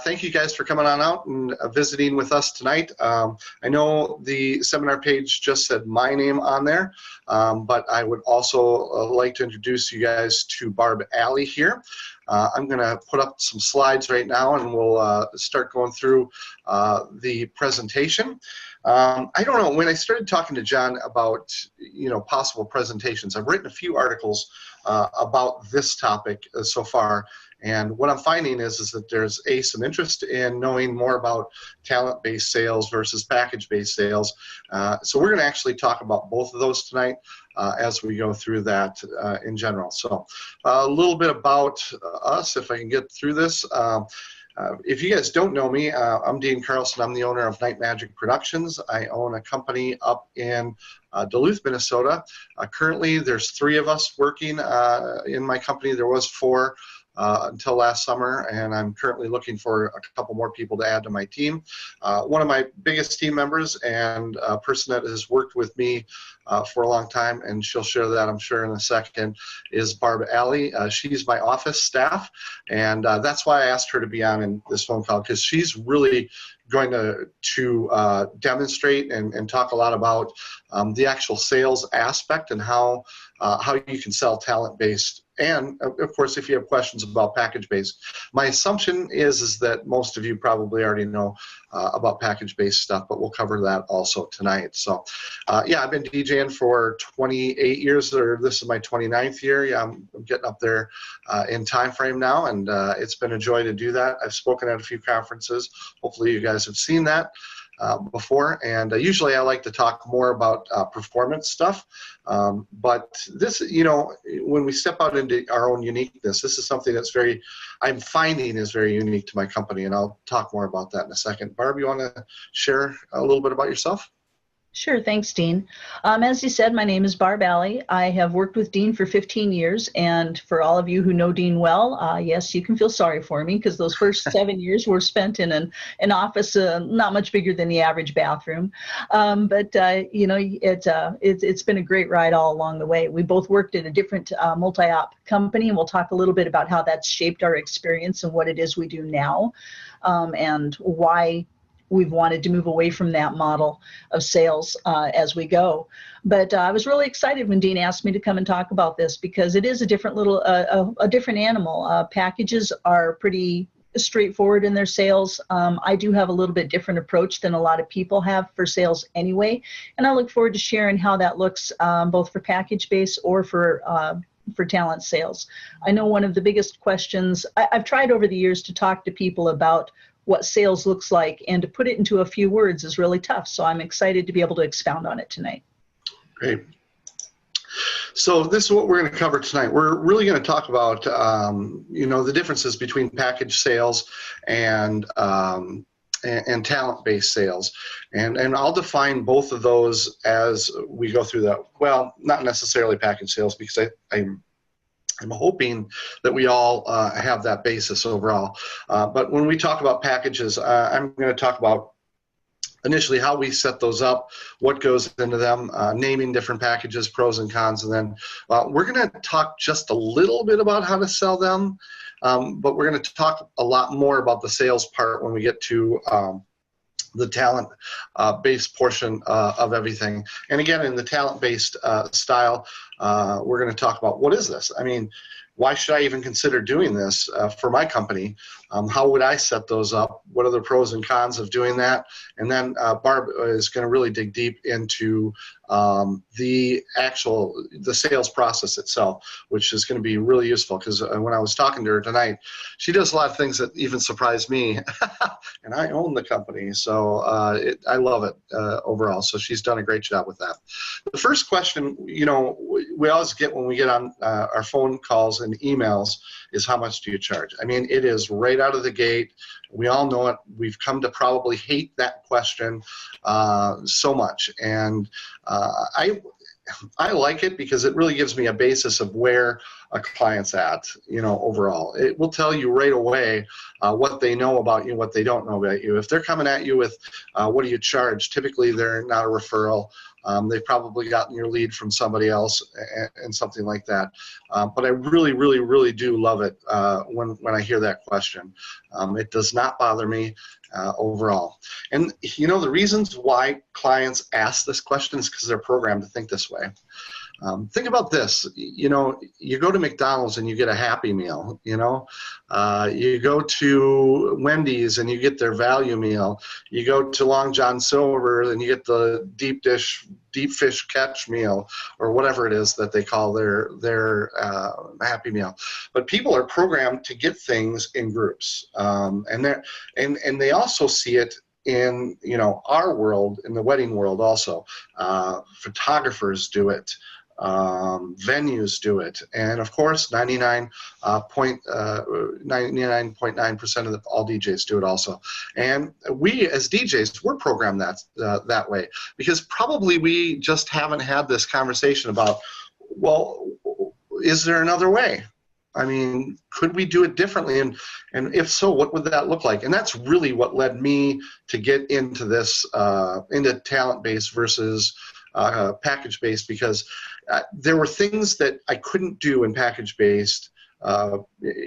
thank you guys for coming on out and visiting with us tonight. I know the seminar page just said my name on there, but I would also like to introduce you guys to Barb Allee here. I'm going to put up some slides right now, and we'll start going through the presentation. I don't know, when I started talking to John about, possible presentations, I've written a few articles about this topic so far, and what I'm finding is that there's some interest in knowing more about talent-based sales versus package-based sales. So we're going to actually talk about both of those tonight as we go through that in general. So a little bit about us, if I can get through this. If you guys don't know me, I'm Dean Carlson. I'm the owner of Night Magic Productions. I own a company up in Duluth, Minnesota. Currently, there's 3 of us working in my company. There was 4 until last summer, and I'm currently looking for a couple more people to add to my team. One of my biggest team members and a person that has worked with me for a long time, and she'll share that, I'm sure, in a second, is Barb Allee. She's my office staff, and that's why I asked her to be on in this phone call, because she's really going to demonstrate and talk a lot about the actual sales aspect and how you can sell talent-based. And of course, if you have questions about package-based, my assumption is that most of you probably already know about package-based stuff, but we'll cover that also tonight. So, yeah, I've been DJing for 28 years, or this is my 29th year. Yeah, I'm getting up there in time frame now, and it's been a joy to do that. I've spoken at a few conferences. Hopefully, you guys have seen that before, and usually I like to talk more about performance stuff, but this, when we step out into our own uniqueness, this is something that's I'm finding is very unique to my company, and I'll talk more about that in a second. Barb, you want to share a little bit about yourself? Sure. Thanks, Dean. As you said, my name is Barb Allee. I have worked with Dean for 15 years, and for all of you who know Dean well, yes, you can feel sorry for me, because those first 7 years were spent in an office not much bigger than the average bathroom. But it's been a great ride all along the way. We both worked at a different multi-op company, and we'll talk a little bit about how that's shaped our experience and what it is we do now, and why we've wanted to move away from that model of sales as we go. But I was really excited when Dean asked me to come and talk about this, because it is a different a different animal. Packages are pretty straightforward in their sales. I do have a little bit different approach than a lot of people have for sales anyway, and I look forward to sharing how that looks both for package-based or for talent sales. I know one of the biggest questions, I've tried over the years to talk to people about what sales looks like, and to put it into a few words is really tough. So I'm excited to be able to expound on it tonight. Great. So this is what we're going to cover tonight. We're really going to talk about, the differences between package sales and talent-based sales. And I'll define both of those as we go through that. Well, not necessarily package sales, because I'm hoping that we all have that basis overall. But when we talk about packages, I'm going to talk about initially how we set those up, what goes into them, naming different packages, pros and cons, and then we're going to talk just a little bit about how to sell them, but we're going to talk a lot more about the sales part when we get to the talent-based portion of everything. And again, in the talent-based style, we're going to talk about, what is this? I mean, why should I even consider doing this for my company? How would I set those up? What are the pros and cons of doing that? And then Barb is going to really dig deep into the sales process itself, which is going to be really useful, because when I was talking to her tonight, she does a lot of things that even surprised me, and I own the company, so I love it overall. So she's done a great job with that. The first question, we always get when we get on our phone calls and emails is, how much do you charge? I mean, it is right out of the gate. We all know it. We've come to probably hate that question so much. And I like it because it really gives me a basis of where a client's at, overall. It will tell you right away what they know about you, what they don't know about you. If they're coming at you with, what do you charge? Typically, they're not a referral. They've probably gotten your lead from somebody else and something like that. But I really, really, really do love it when I hear that question. It does not bother me overall. And, the reasons why clients ask this question is because they're programmed to think this way. Think about this, you go to McDonald's and you get a Happy Meal, you go to Wendy's and you get their value meal. You go to Long John Silver and you get the deep fish catch meal, or whatever it is that they call their Happy Meal. But people are programmed to get things in groups, and they also see it in our world, in the wedding world also. Photographers do it. Venues do it, and of course 99.9% of all DJs do it also. And we as DJs, we're programmed that way, because probably we just haven't had this conversation about, well, is there another way? I mean, could we do it differently? And if so, what would that look like? And that's really what led me to get into this, into talent-based versus package-based, because there were things that I couldn't do in package-based,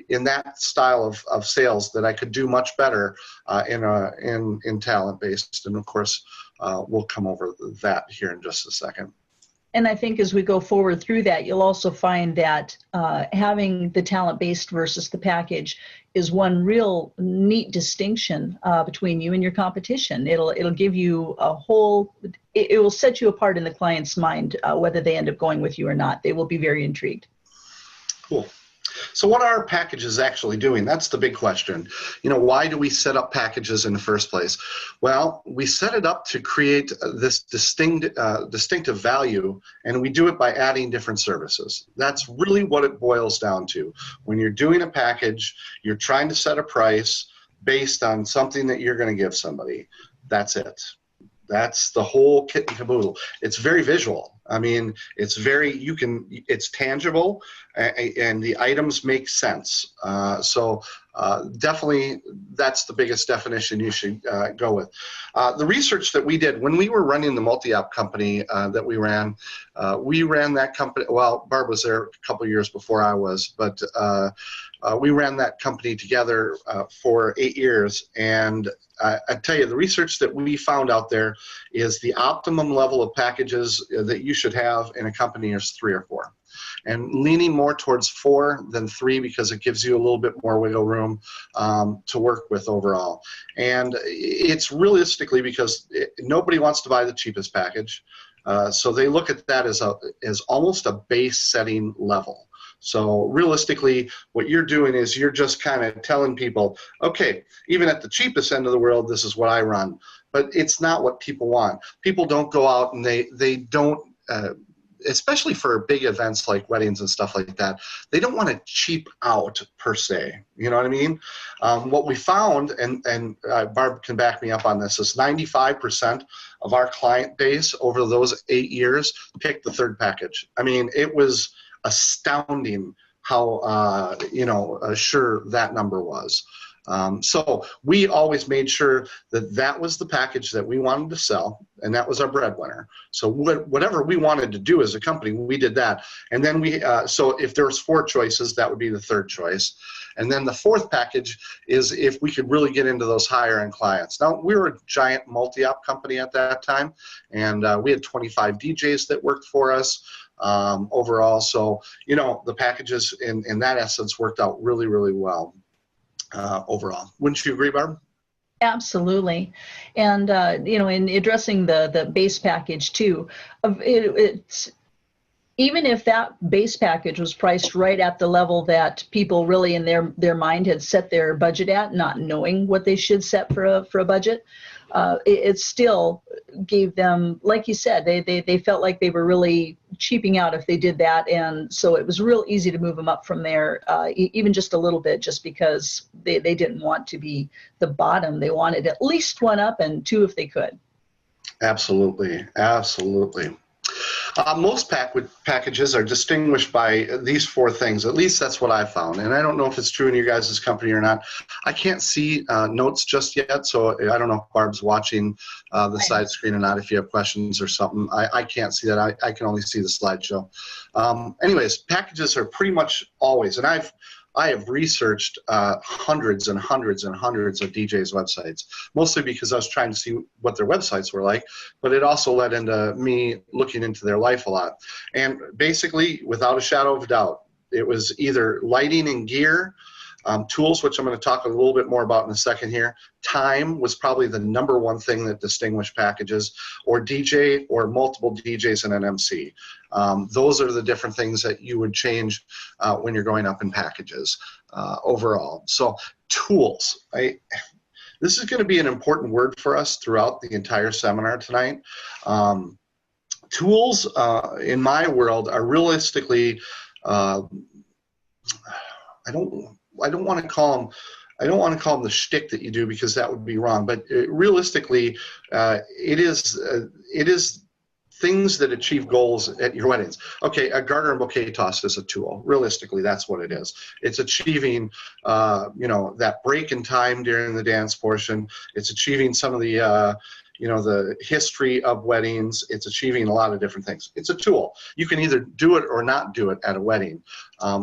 in that style of sales, that I could do much better in talent-based. And of course, we'll come over that here in just a second. And I think as we go forward through that, you'll also find that having the talent-based versus the package is one real neat distinction between you and your competition. It'll give you it will set you apart in the client's mind, whether they end up going with you or not. They will be very intrigued. Cool. So what are packages actually doing? That's the big question. Why do we set up packages in the first place? Well, we set it up to create this distinctive value, and we do it by adding different services. That's really what it boils down to. When you're doing a package, you're trying to set a price based on something that you're going to give somebody. That's it. That's the whole kit and caboodle. It's very visual. I mean, it's tangible, and the items make sense. So definitely that's the biggest definition you should go with. The research that we did when we were running the multi-app company that we ran that company. Well, Barb was there a couple of years before I was, but we ran that company together for 8 years. And I tell you, the research that we found out there is the optimum level of packages that you should have in a company is 3 or 4. And leaning more towards 4 than 3, because it gives you a little bit more wiggle room to work with overall. And it's realistically because nobody wants to buy the cheapest package. So they look at that as almost a base setting level. So realistically, what you're doing is you're just kind of telling people, okay, even at the cheapest end of the world, this is what I run. But it's not what people want. People don't go out and they don't, especially for big events like weddings and stuff like that, they don't want to cheap out per se. You know what I mean? What we found, and Barb can back me up on this, is 95% of our client base over those 8 years picked the third package. I mean, it was astounding how sure that number was. So we always made sure that was the package that we wanted to sell, and that was our breadwinner. So whatever we wanted to do as a company, we did that. And then so if there was 4 choices, that would be the third choice. And then the fourth package is if we could really get into those higher end clients. Now, we were a giant multi-op company at that time, and we had 25 DJs that worked for us overall. So, the packages in that essence worked out really, really well. Overall. Wouldn't you agree, Barb? Absolutely. And, in addressing the base package too, it's even if that base package was priced right at the level that people really in their mind had set their budget at, not knowing what they should set for a budget, it still gave them, like you said, they felt like they were really cheaping out if they did that. And so it was real easy to move them up from there, even just a little bit, just because they didn't want to be the bottom. They wanted at least 1 up and 2 if they could. Absolutely. Absolutely. Most packages are distinguished by these four things. At least that's what I found. And I don't know if it's true in your guys' company or not. I can't see notes just yet, so I don't know if Barb's watching the side screen or not. If you have questions or something, I can't see that. I can only see the slideshow. Anyways, packages are pretty much always, and I have researched hundreds and hundreds and hundreds of DJs' websites, mostly because I was trying to see what their websites were like, but it also led into me looking into their life a lot. And basically, without a shadow of a doubt, it was either lighting and gear, tools, which I'm going to talk a little bit more about in a second here. Time was probably the number one thing that distinguished packages, or DJ, or multiple DJs and an MC. Those are the different things that you would change when you're going up in packages overall. So tools. This is going to be an important word for us throughout the entire seminar tonight. Tools, in my world, are realistically, I don't want to call them the shtick that you do, because that would be wrong. But realistically, it is things that achieve goals at your weddings. Okay, a garter and bouquet toss is a tool. Realistically, that's what it is. It's achieving, that break in time during the dance portion. It's achieving some of the the history of weddings. It's achieving a lot of different things. It's a tool. You can either do it or not do it at a wedding.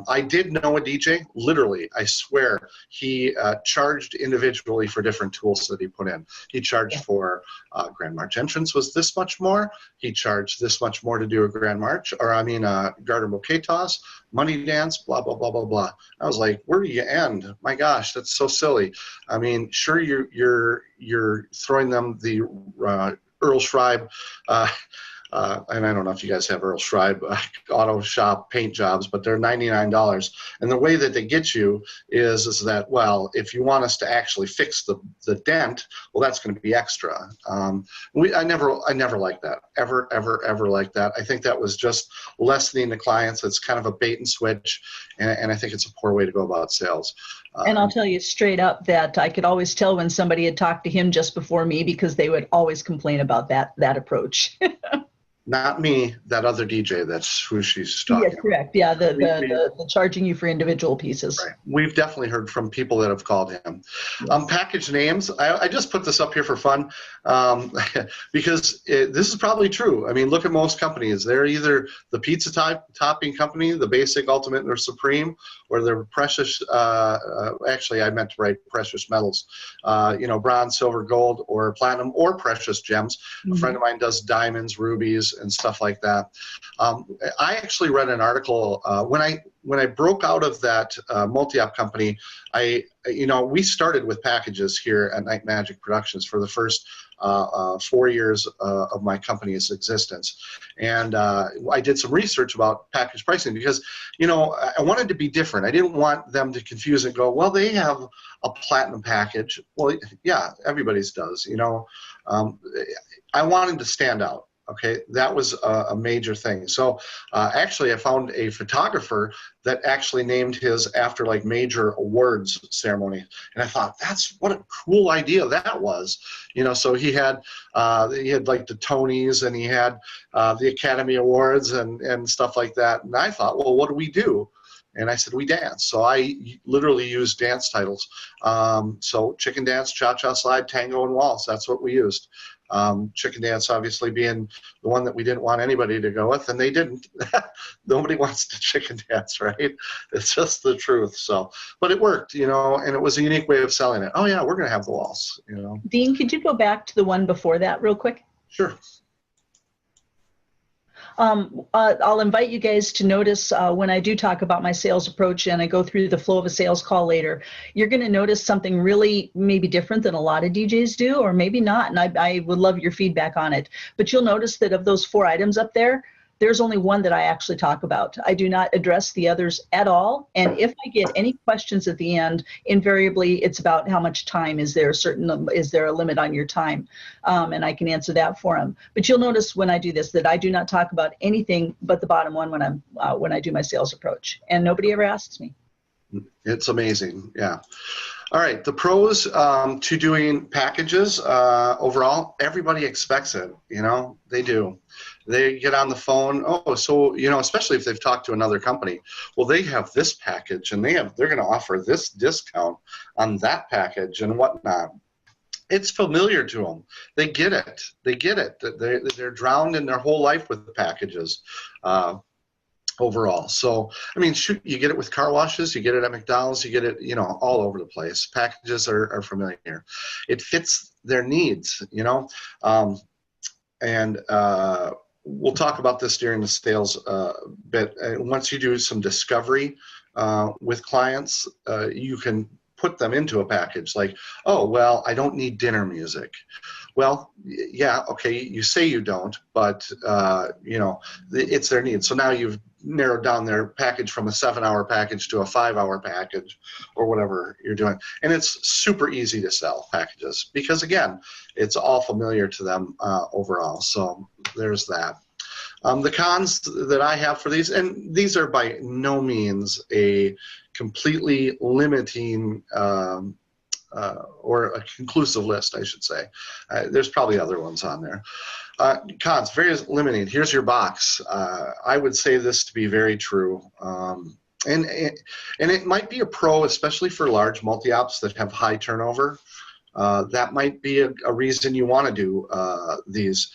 I did know a DJ, literally, I swear, he charged individually for different tools that he put in. He charged for Grand March entrance was this much more. He charged this much more to do a Grand March, garter bouquet toss, money dance, blah, blah, blah, blah, blah. I was like, where do you end? My gosh, that's so silly. I mean, sure, you're throwing them the Earl Schreiber, and I don't know if you guys have Earl Schreiber auto shop paint jobs, but they're $99. And the way that they get you is that, well, if you want us to actually fix the dent, well, that's going to be extra. I never liked that, ever liked that. I think that was just lessening the clients. It's kind of a bait and switch, and I think it's a poor way to go about sales. And I'll tell you straight up that I could always tell when somebody had talked to him just before me, because they would always complain about that approach. Not me, that other DJ. That's who she's talking about. Yeah, correct. Yeah, the charging you for individual pieces. Right. We've definitely heard from people that have called him. Yes. Package names. I just put this up here for fun because this is probably true. I mean, look at most companies. They're either the pizza topping company, the basic, ultimate, or supreme, or they're precious. Actually, I meant to write precious metals. Bronze, silver, gold, or platinum, or precious gems. Mm-hmm. A friend of mine does diamonds, rubies, and stuff like that. I actually read an article when I broke out of that multi-op company. We started with packages here at Night Magic Productions for the first 4 years of my company's existence, and I did some research about package pricing because I wanted to be different. I didn't want them to confuse and go, well, they have a platinum package. Well, yeah, everybody's does. I wanted to stand out. Okay, that was a major thing. So actually, I found a photographer that actually named his after like major awards ceremony, and I thought, what a cool idea that was. So he had like the Tonys, and he had the Academy Awards and stuff like that. And I thought, well, what do we do? And I said, we dance. So I literally used dance titles. So chicken dance, cha-cha slide, tango, and waltz. That's what we used. Chicken dance obviously being the one that we didn't want anybody to go with, and they didn't. Nobody wants to chicken dance, right? It's just the truth. So, but it worked, and it was a unique way of selling it. Oh yeah, we're gonna have the waltz, Dean, could you go back to the one before that real quick? Sure. I'll invite you guys to notice when I do talk about my sales approach and I go through the flow of a sales call later, you're going to notice something really maybe different than a lot of DJs do, or maybe not, and I would love your feedback on it. But you'll notice that of those 4 items up there, there's only one that I actually talk about. I do not address the others at all. And if I get any questions at the end, invariably it's about how much time is there a limit on your time? And I can answer that for them. But you'll notice when I do this that I do not talk about anything but the bottom one when I do my sales approach. And nobody ever asks me. It's amazing. Yeah. All right. The pros to doing packages overall, everybody expects it. They do. they get on the phone. Oh, so, especially if they've talked to another company, well, they have this package and they're going to offer this discount on that package and whatnot. It's familiar to them. They get it. They're drowned in their whole life with the packages overall. So, I mean, shoot, you get it with car washes, you get it at McDonald's, you get it, all over the place. Packages are familiar. It fits their needs, and we'll talk about this during the sales bit. Once you do some discovery with clients, you can put them into a package like, oh, well, I don't need dinner music. Well, yeah, okay, you say you don't, but, it's their need. So now you've narrowed down their package from a 7-hour package to a 5-hour package or whatever you're doing. And it's super easy to sell packages because, again, it's all familiar to them overall. So there's that. The cons that I have for these, and these are by no means a completely limiting or a conclusive list, I should say. There's probably other ones on there. Cons, very limiting. Here's your box. I would say this to be very true. And it might be a pro, especially for large multi-ops that have high turnover. That might be a reason you want to do these.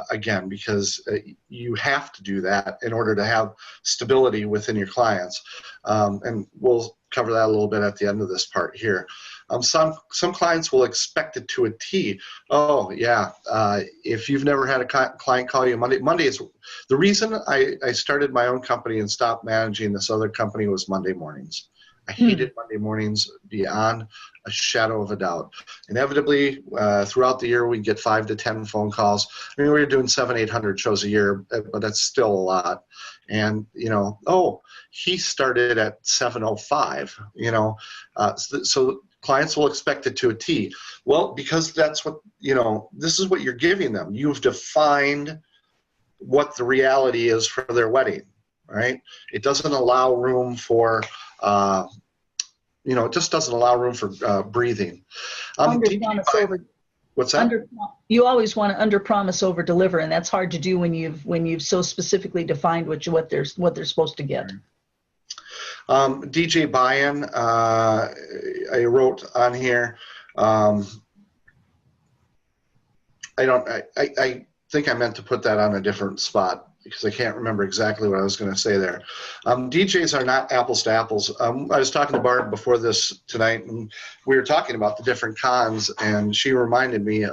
Again, because you have to do that in order to have stability within your clients. And we'll cover that a little bit at the end of this part here. Some clients will expect it to a T. Oh, yeah, if you've never had a client call you Monday is the reason I started my own company and stopped managing this other company was Monday mornings. I hated Monday mornings beyond a shadow of a doubt. Inevitably, throughout the year, we get 5 to 10 phone calls. I mean, we were doing 700-800 shows a year, but that's still a lot. And, oh, he started at 7:05, so clients will expect it to a T. Well, because that's what, this is what you're giving them. You've defined what the reality is for their wedding, right? It doesn't allow room for it just doesn't allow room for breathing. What's that? You always want to under-promise, over-deliver, and that's hard to do when you've so specifically defined what they're supposed to get. DJ buy-in, I wrote on here. I think I meant to put that on a different spot because I can't remember exactly what I was going to say there. DJs are not apples to apples. I was talking to Barb before this tonight, and we were talking about the different cons, and she reminded me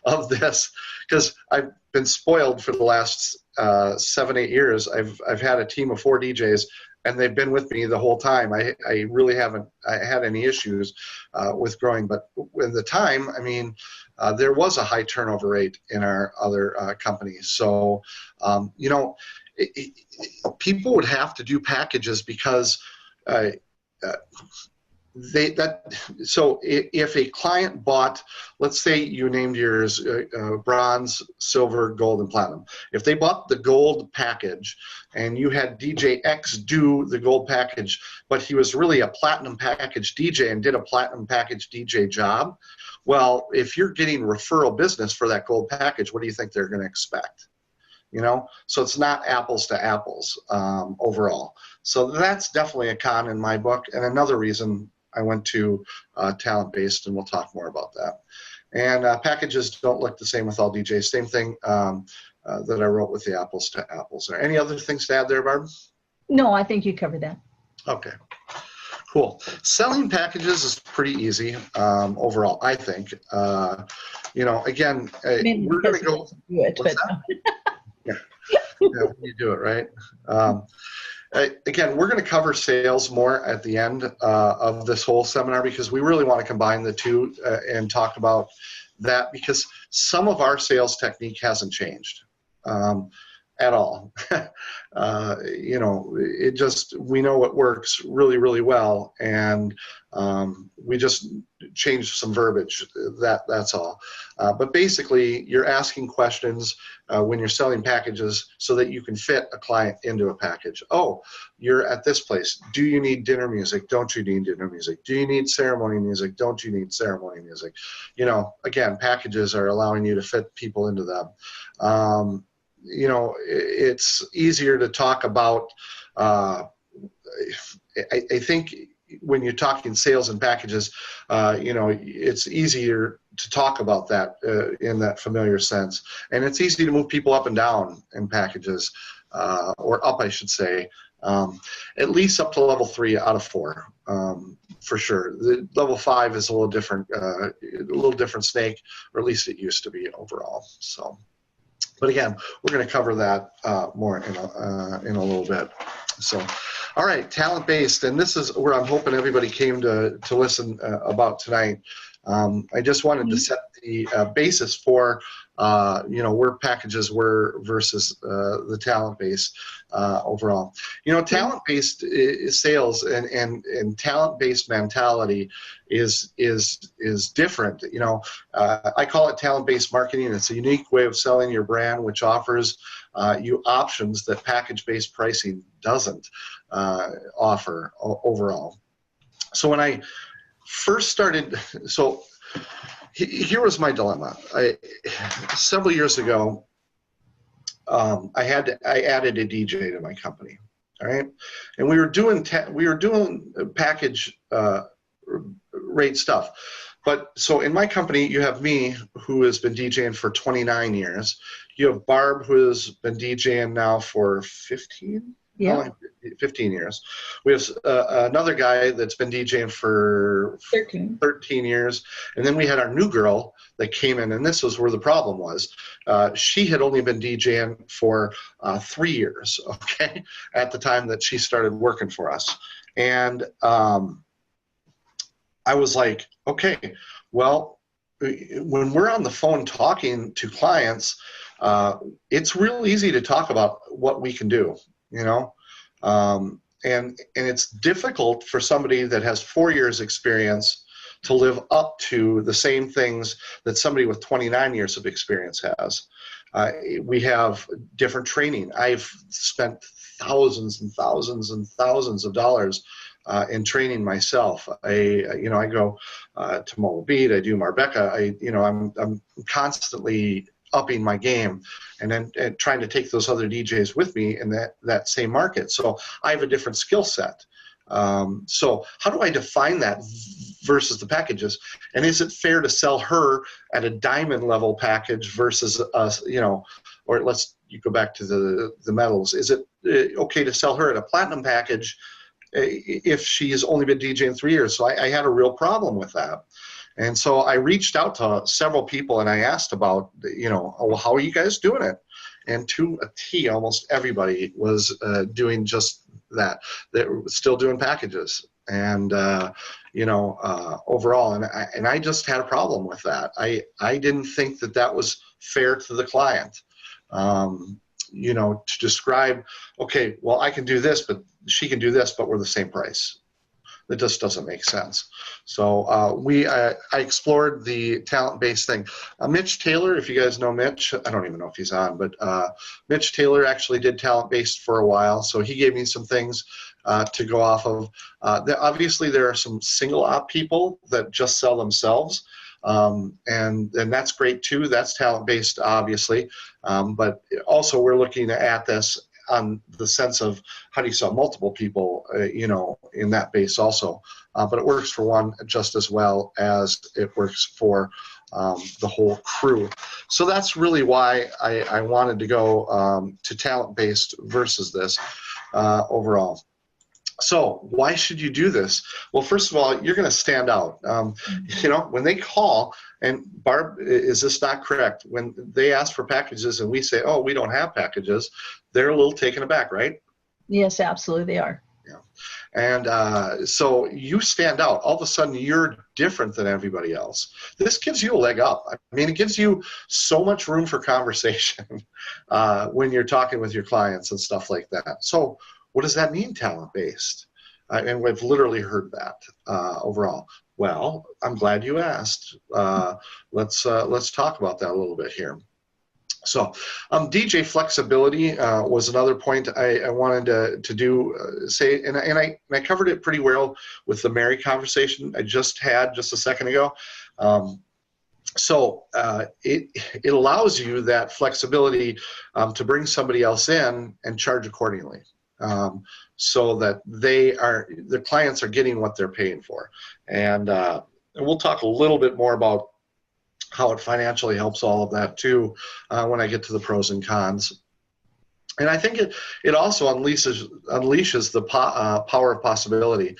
of this because I've been spoiled for the last 7-8 years. I've had a team of 4 DJs, and they've been with me the whole time. I really haven't had any issues with growing, but at the time, I mean, there was a high turnover rate in our other companies. So, people would have to do packages because so if a client bought, let's say you named yours bronze, silver, gold, and platinum. If they bought the gold package and you had DJ X do the gold package, but he was really a platinum package DJ and did a platinum package DJ job, well, if you're getting referral business for that gold package, what do you think they're going to expect? So it's not apples to apples overall. So that's definitely a con in my book, and another reason I went to talent-based, and we'll talk more about that. And packages don't look the same with all DJs. Same thing that I wrote with the apples to apples. Are any other things to add there, Barb? No, I think you covered that. Okay, cool. Selling packages is pretty easy overall, I think. Again, we're going to go. Do it, but yeah, you do it, right? Again, we're going to cover sales more at the end of this whole seminar because we really want to combine the two and talk about that because some of our sales technique hasn't changed at all. It just, we know what works really, really well, and we just changed some verbiage. That's all. But basically, you're asking questions when you're selling packages so that you can fit a client into a package. Oh, you're at this place. Do you need dinner music? Don't you need dinner music? Do you need ceremony music? Don't you need ceremony music? Again, packages are allowing you to fit people into them. it's easier to talk about. I think when you're talking sales and packages, it's easier to talk about that in that familiar sense. And it's easy to move people up and down in packages, or up, I should say, at least up to level 3 out of 4, for sure. The level 5 is a little different snake, or at least it used to be overall. So, but again, we're going to cover that more in a little bit. So, all right, talent-based, and this is where I'm hoping everybody came to listen about tonight. I just wanted to set the basis for where packages were versus the talent-based overall. Talent-based sales and talent-based mentality is different. I call it talent-based marketing. It's a unique way of selling your brand, which offers you options that package-based pricing doesn't offer overall. So when I first started, here was my dilemma. Several years ago, I added a DJ to my company. All right, and we were doing package rate stuff. But so in my company, you have me, who has been DJing for 29 years. You have Barb, who has been DJing now for 15 years. We have another guy that's been DJing for 13 years. And then we had our new girl that came in, and this was where the problem was. She had only been DJing for 3 years, okay, at the time that she started working for us. And I was like, okay, well, when we're on the phone talking to clients, it's real easy to talk about what we can do, and it's difficult for somebody that has 4 years experience to live up to the same things that somebody with 29 years of experience has. We have different training. I've spent thousands and thousands and thousands of dollars in training myself. I go to Mobile Beat, I do Marbecca. I'm constantly upping my game and then trying to take those other DJs with me in that same market. So I have a different skill set. So how do I define that versus the packages? And is it fair to sell her at a diamond level package versus us, or you go back to the metals. Is it okay to sell her at a platinum package if she's only been DJing 3 years? So I had a real problem with that. And so I reached out to several people and I asked about, well, how are you guys doing it? And to a T, almost everybody was doing just that. They were still doing packages. And, overall, and I just had a problem with that. I didn't think that was fair to the client. To describe, okay, well, I can do this, but she can do this, but we're the same price. That just doesn't make sense. So I explored the talent-based thing. Mitch Taylor, if you guys know Mitch, I don't even know if he's on, but Mitch Taylor actually did talent-based for a while, so he gave me some things to go off of. Obviously, there are some single-op people that just sell themselves, and that's great too. That's talent-based, obviously, but also we're looking at this on the sense of how do you sell multiple people, in that base also. But it works for one just as well as it works for the whole crew. So that's really why I wanted to go to talent-based versus this overall. So why should you do this? Well, first of all, you're going to stand out. When they call, and Barb, is this not correct? When they ask for packages and we say, oh, we don't have packages, they're a little taken aback, right? Yes, absolutely they are. Yeah. And so you stand out. All of a sudden, you're different than everybody else. This gives you a leg up. I mean, it gives you so much room for conversation when you're talking with your clients and stuff like that. So what does that mean, talent-based? And we've literally heard that overall. Well, I'm glad you asked. Let's talk about that a little bit here. So DJ flexibility was another point I wanted to say, and I covered it pretty well with the Mary conversation I just had just a second ago. So it allows you that flexibility to bring somebody else in and charge accordingly, so that the clients are getting what they're paying for. And we'll talk a little bit more about how it financially helps all of that too when I get to the pros and cons. And I think it also unleashes the power of possibility.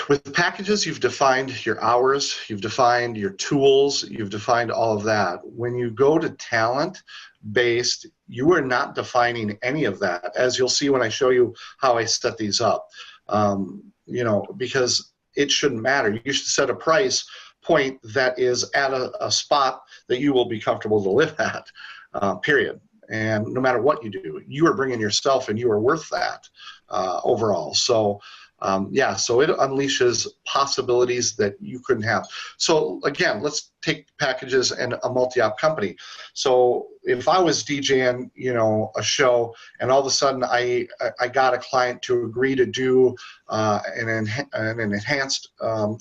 With packages, you've defined your hours, you've defined your tools, you've defined all of that. When you go to talent-based, you are not defining any of that, as you'll see when I show you how I set these up. Because it shouldn't matter. You should set a price point that is at a spot that you will be comfortable to live at, period. And no matter what you do, you are bringing yourself and you are worth that overall. So so it unleashes possibilities that you couldn't have. So again, let's take packages and a multi-op company. So if I was DJing, a show, and all of a sudden I got a client to agree to do an enhanced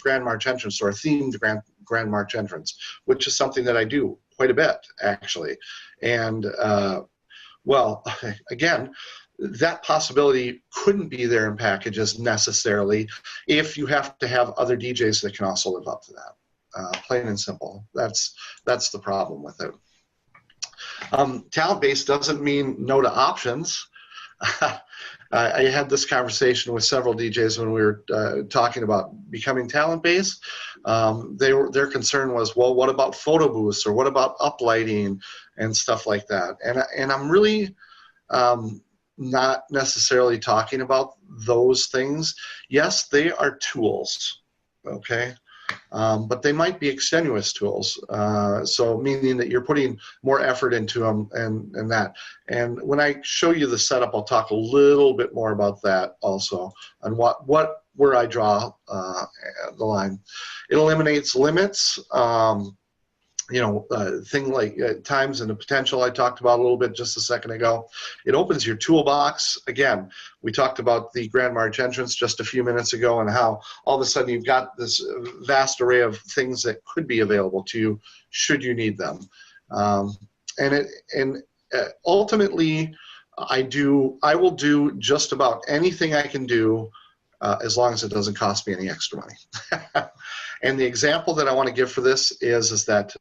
Grand March entrance, or a themed Grand March entrance, which is something that I do quite a bit actually. And again, that possibility couldn't be there in packages necessarily if you have to have other DJs that can also live up to that. Plain and simple. That's the problem with it. Talent-based doesn't mean no to options. I had this conversation with several DJs when we were talking about becoming talent-based. Their concern was, well, what about photo booths, or what about uplighting and stuff like that? And I'm really not necessarily talking about those things. Yes, they are tools, okay? But they might be extenuous tools, so meaning that you're putting more effort into them and that. And when I show you the setup, I'll talk a little bit more about that also, and where I draw the line. It eliminates limits. Thing like times and the potential I talked about a little bit just a second ago. It opens your toolbox. Again, we talked about the Grand March entrance just a few minutes ago, and how all of a sudden you've got this vast array of things that could be available to you should you need them. Ultimately, I will do just about anything I can do as long as it doesn't cost me any extra money. And the example that I want to give for this is that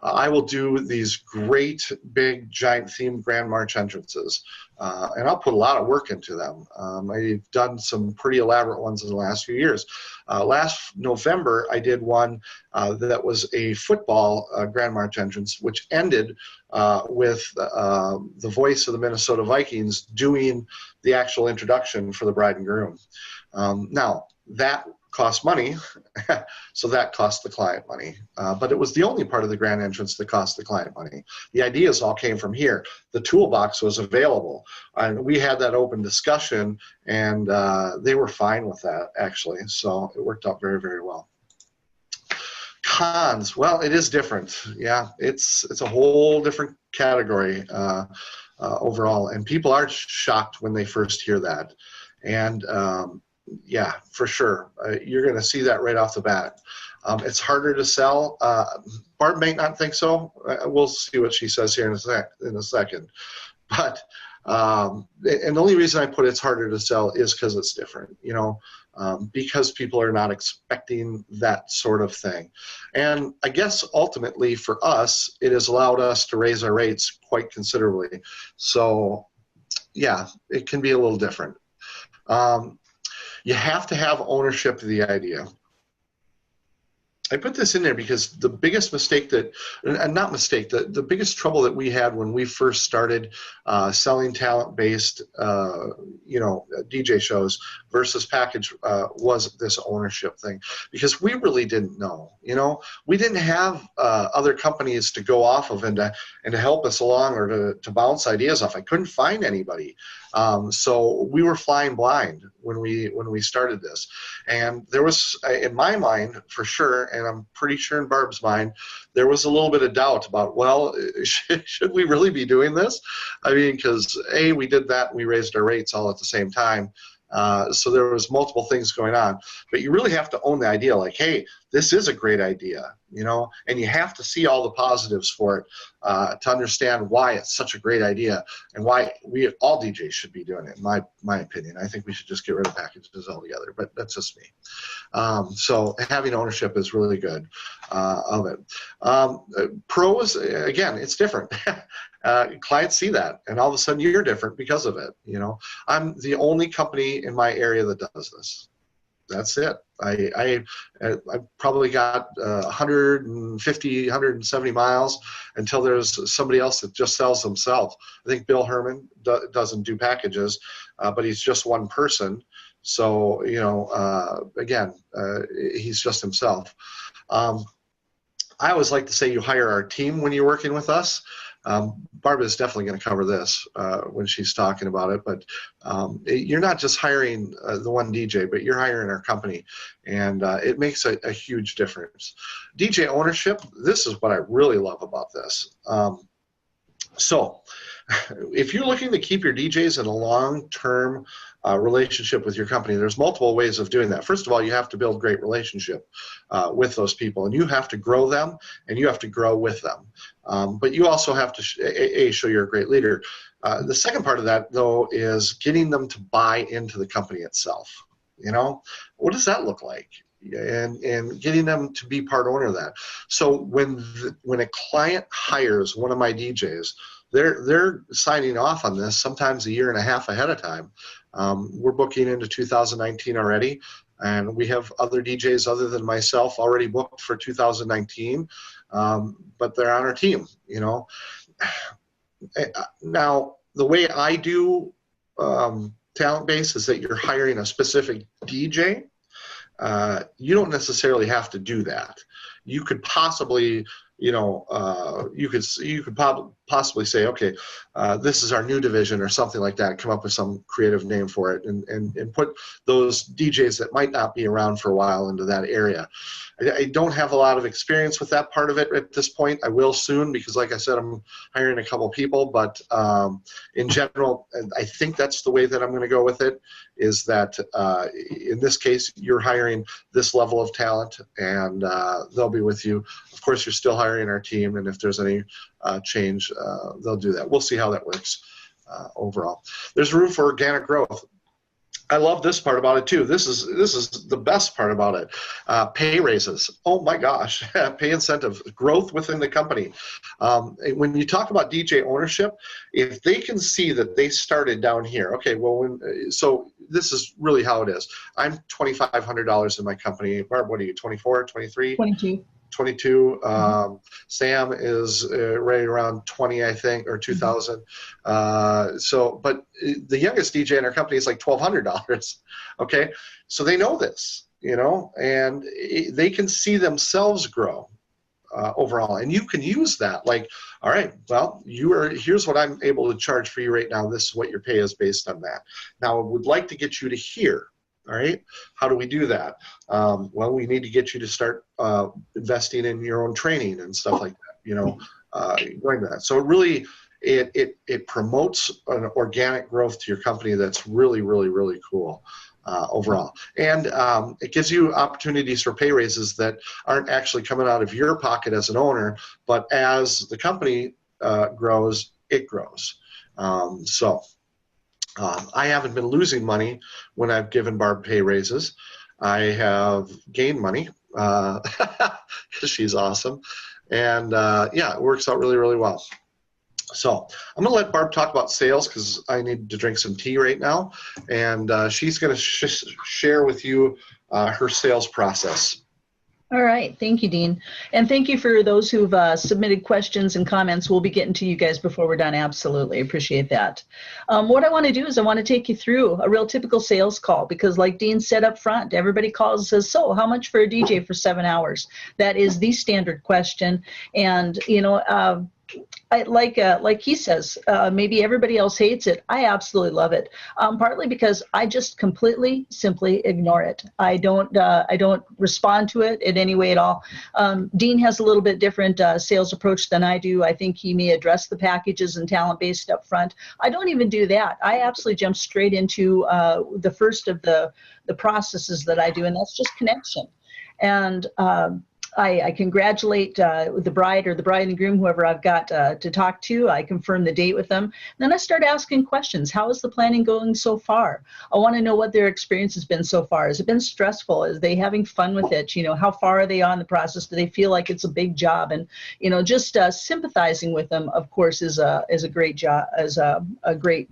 I will do these great, big, giant themed Grand March entrances, and I'll put a lot of work into them. I've done some pretty elaborate ones in the last few years. Last November, I did one that was a football Grand March entrance, which ended with the voice of the Minnesota Vikings doing the actual introduction for the bride and groom. Now, that cost money, so that cost the client money. But it was the only part of the grand entrance that cost the client money. The ideas all came from here. The toolbox was available, and we had that open discussion, and they were fine with that, actually. So it worked out very, very well. Cons, well, it is different. Yeah, it's a whole different category overall, and people are shocked when they first hear that. And yeah, for sure. You're going to see that right off the bat. It's harder to sell. Barb may not think so. We'll see what she says here in a second. But and the only reason I put it's harder to sell is because it's different, because people are not expecting that sort of thing. And I guess ultimately for us, it has allowed us to raise our rates quite considerably. So yeah, it can be a little different. You have to have ownership of the idea. I put this in there because the biggest mistake the biggest trouble that we had when we first started selling talent-based, DJ shows versus package was this ownership thing, because we really didn't know. We didn't have other companies to go off of and to help us along, or to bounce ideas off. I couldn't find anybody. So we were flying blind when we started this, and there was, in my mind, for sure, and I'm pretty sure in Barb's mind, there was a little bit of doubt about, well, should we really be doing this? I mean, because A, we did that and we raised our rates all at the same time, So there was multiple things going on, but you really have to own the idea, like, hey, this is a great idea, and you have to see all the positives for it to understand why it's such a great idea and why all DJs should be doing it, in my opinion. I think we should just get rid of packages altogether, but that's just me. So having ownership is really good of it. Pros, again, it's different. Clients see that, and all of a sudden you're different because of it. I'm the only company in my area that does this. That's it. I probably got 150, 170 miles until there's somebody else that just sells themselves. I think Bill Herman doesn't do packages, but he's just one person. So, again, he's just himself. I always like to say you hire our team when you're working with us. Barb is definitely going to cover this when she's talking about it, but you're not just hiring the one DJ, but you're hiring our company, and it makes a huge difference. DJ ownership, this is what I really love about this. So if you're looking to keep your DJs in a long-term relationship with your company, there's multiple ways of doing that. First of all, you have to build great relationship with those people, and you have to grow them, and you have to grow with them. But you also have to show you're a great leader. The second part of that, though, is getting them to buy into the company itself. What does that look like? And getting them to be part owner of that. So when a client hires one of my DJs, they're signing off on this sometimes a year and a half ahead of time. We're booking into 2019 already, and we have other DJs other than myself already booked for 2019, but they're on our team. Now, the way I do talent base is that you're hiring a specific DJ. You don't necessarily have to do that. You could possibly, you could possibly say, okay, this is our new division or something like that. Come up with some creative name for it, and put those DJs that might not be around for a while into that area. I don't have a lot of experience with that part of it at this point. I will soon, because like I said, I'm hiring a couple people, but in general, I think that's the way that I'm going to go with it, is that in this case, you're hiring this level of talent, and they'll be with you. Of course, you're still hiring our team, and if there's any change, they'll do that. We'll see how that works overall. There's room for organic growth. I love this part about it too. This is the best part about it. Pay raises. Oh my gosh, pay incentives, growth within the company. When you talk about DJ ownership, if they can see that they started down here, okay, well, so this is really how it is. I'm $2,500 in my company. Barb, what are you, 24, 23? 22. 22. Sam is right around 20, I think, or 2,000. But the youngest DJ in our company is like $1,200. Okay, so they know this, and they can see themselves grow overall, and you can use that. Like, all right, well, here's what I'm able to charge for you right now. This is what your pay is based on that. Now, I would like to get you to here. All right, how do we do that? Well, we need to get you to start investing in your own training and stuff like that, going to that. So it really, it promotes an organic growth to your company that's really, really, really cool overall. And it gives you opportunities for pay raises that aren't actually coming out of your pocket as an owner, but as the company grows, it grows. I haven't been losing money when I've given Barb pay raises. I have gained money because she's awesome. And it works out really, really well. So I'm going to let Barb talk about sales because I need to drink some tea right now. And she's going to share with you her sales process. All right. Thank you, Dean. And thank you for those who've submitted questions and comments. We'll be getting to you guys before we're done. Absolutely. Appreciate that. What I want to do is I want to take you through a real typical sales call, because like Dean said up front, everybody calls and says, so how much for a DJ for 7 hours? That is the standard question. And, like he says, maybe everybody else hates it. I absolutely love it. Partly because I just completely, simply ignore it. I don't respond to it in any way at all. Dean has a little bit different sales approach than I do. I think he may address the packages and talent based up front. I don't even do that. I absolutely jump straight into the first of the processes that I do, and that's just connection. And I congratulate the bride or the bride and groom, whoever I've got to talk to. I confirm the date with them. Then I start asking questions. How is the planning going so far? I want to know what their experience has been so far. Has it been stressful? Is they having fun with it? How far are they on the process? Do they feel like it's a big job? And just sympathizing with them, of course, is a great job, as a great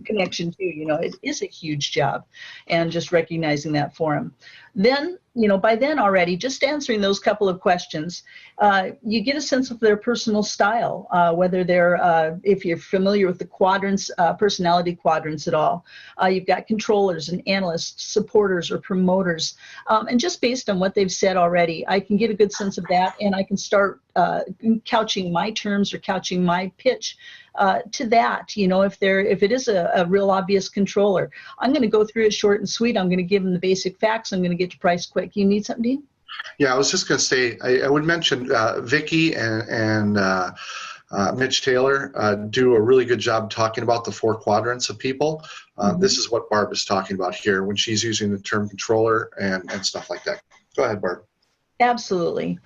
connection too. It is a huge job, and just recognizing that for them. Then, by then already, just answering those couple of questions, you get a sense of their personal style, whether they're, if you're familiar with the quadrants, personality quadrants at all. You've got controllers and analysts, supporters or promoters. And just based on what they've said already, I can get a good sense of that, and I can start couching my terms or couching my pitch to that. If it is a real obvious controller, I'm going to go through it short and sweet. I'm going to give them the basic facts. I'm going to get to price quick. You need something, Dean? Yeah, I was just going to say, I would mention Vicki and Mitch Taylor do a really good job talking about the 4 quadrants of people. This is what Barb is talking about here when she's using the term controller and stuff like that. Go ahead, Barb. Absolutely.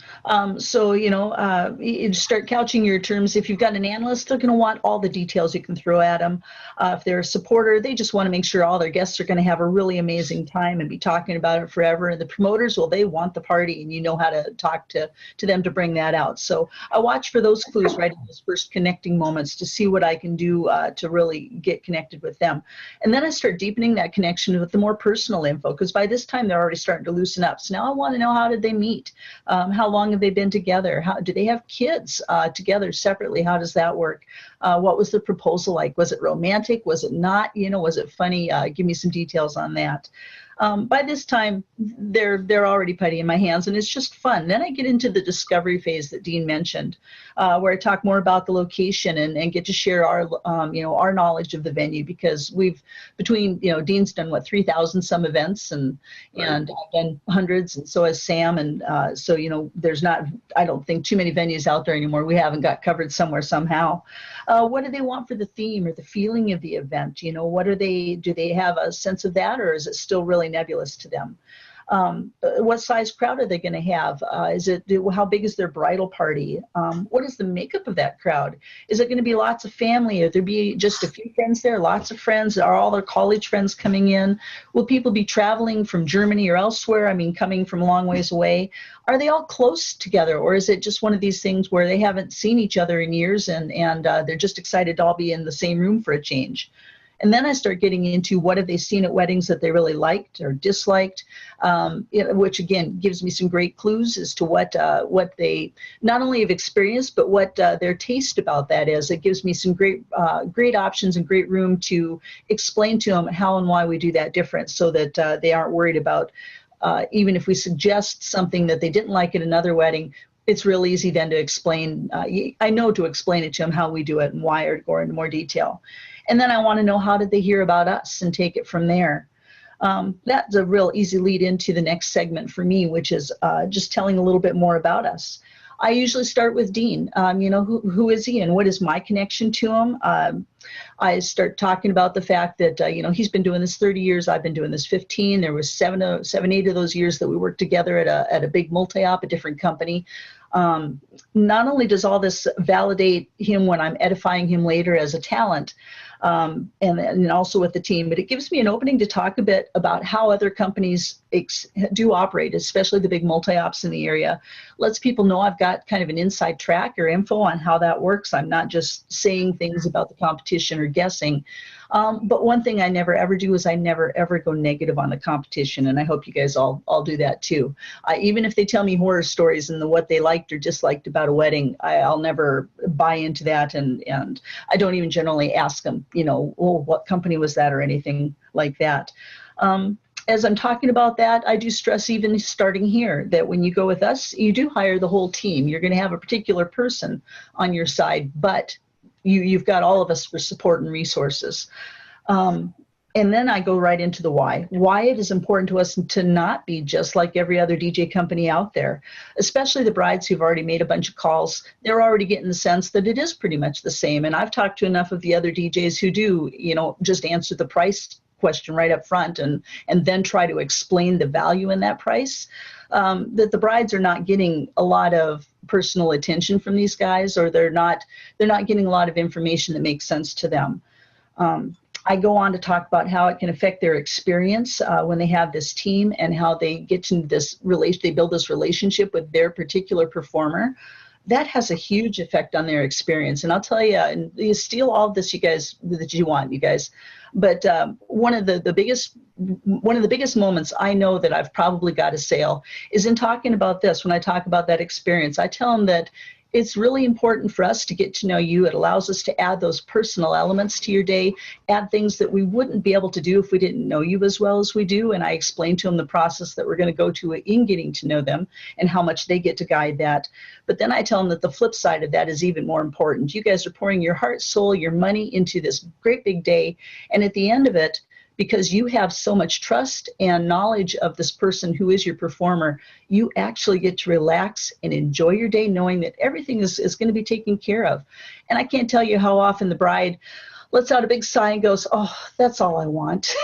So, you start couching your terms. If you've got an analyst, they're going to want all the details you can throw at them. If they're a supporter, they just want to make sure all their guests are going to have a really amazing time and be talking about it forever. And the promoters, well, they want the party, and you know how to talk to them to bring that out. So I watch for those clues right in those first connecting moments to see what I can do to really get connected with them. And then I start deepening that connection with the more personal info, because by this time they're already starting to loosen up. So now I want to know, how did they meet? How long have they been together? How do they have kids together separately? How does that work? What was the proposal like? Was it romantic? Was it not? Was it funny? Give me some details on that. By this time, they're already putty in my hands, and it's just fun. Then I get into the discovery phase that Dean mentioned, where I talk more about the location and get to share our knowledge of the venue, because Dean's done 3,000 some events, and I've done hundreds, and so has Sam, and so there's not, I don't think, too many venues out there anymore we haven't got covered somewhere somehow. What do they want for the theme or the feeling of the event? Do they have a sense of that, or is it still really nebulous to them? What size crowd are they going to have? How big is their bridal party? What is the makeup of that crowd? Is it going to be lots of family? Or there be just a few friends there, lots of friends? Are all their college friends coming in? Will people be traveling from Germany or elsewhere? I mean, coming from a long ways away? Are they all close together? Or is it just one of these things where they haven't seen each other in years and they're just excited to all be in the same room for a change? And then I start getting into what have they seen at weddings that they really liked or disliked, which again gives me some great clues as to what they not only have experienced, but what their taste about that is. It gives me some great options and great room to explain to them how and why we do that different, so that they aren't worried about, even if we suggest something that they didn't like at another wedding, it's real easy then to explain. I know to explain it to them how we do it and why, or go into more detail. And then I want to know, how did they hear about us, and take it from there. That's a real easy lead into the next segment for me, which is just telling a little bit more about us. I usually start with Dean. Who is he and what is my connection to him? I start talking about the fact that, he's been doing this 30 years. I've been doing this 15. There was 8 of those years that we worked together at a big multi-op, a different company. Not only does all this validate him when I'm edifying him later as a talent, and also with the team, but it gives me an opening to talk a bit about how other companies do operate, especially the big multi-ops in the area. Lets people know I've got kind of an inside track or info on how that works. I'm not just saying things about the competition or guessing. But one thing I never ever do is I never ever go negative on the competition, and I hope you guys all do that too. Even if they tell me horror stories and what they liked or disliked about a wedding, I'll never buy into that, and I don't even generally ask them, what company was that or anything like that. as I'm talking about that, I do stress even starting here that when you go with us, you do hire the whole team. You're going to have a particular person on your side, but you've got all of us for support and resources. And then I go right into the why it is important to us to not be just like every other DJ company out there, especially the brides who've already made a bunch of calls. They're already getting the sense that it is pretty much the same. And I've talked to enough of the other DJs who do, just answer the price question right up front and then try to explain the value in that price, that the brides are not getting a lot of personal attention from these guys, or they're not getting a lot of information that makes sense to them. I go on to talk about how it can affect their experience when they have this team, and how they get to they build this relationship with their particular performer. That has a huge effect on their experience. And I'll tell you, and you steal all of this, you guys, that you want, you guys. But one of the biggest moments I know that I've probably got a sale is in talking about this. When I talk about that experience, I tell them that it's really important for us to get to know you. It allows us to add those personal elements to your day, add things that we wouldn't be able to do if we didn't know you as well as we do. And I explain to them the process that we're going to go to in getting to know them and how much they get to guide that. But then I tell them that the flip side of that is even more important. You guys are pouring your heart, soul, your money into this great big day. And at the end of it, because you have so much trust and knowledge of this person who is your performer, you actually get to relax and enjoy your day knowing that everything is going to be taken care of. And I can't tell you how often the bride lets out a big sigh and goes, oh, that's all I want.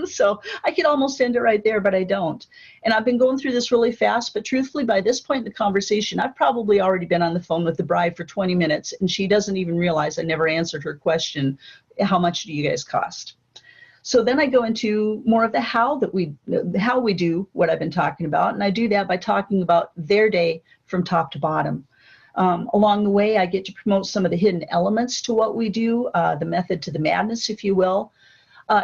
So I could almost end it right there, but I don't. And I've been going through this really fast, but truthfully, by this point in the conversation, I've probably already been on the phone with the bride for 20 minutes, and she doesn't even realize I never answered her question, how much do you guys cost? So then I go into more of the how we do what I've been talking about. And I do that by talking about their day from top to bottom. Along the way, I get to promote some of the hidden elements to what we do, the method to the madness, if you will.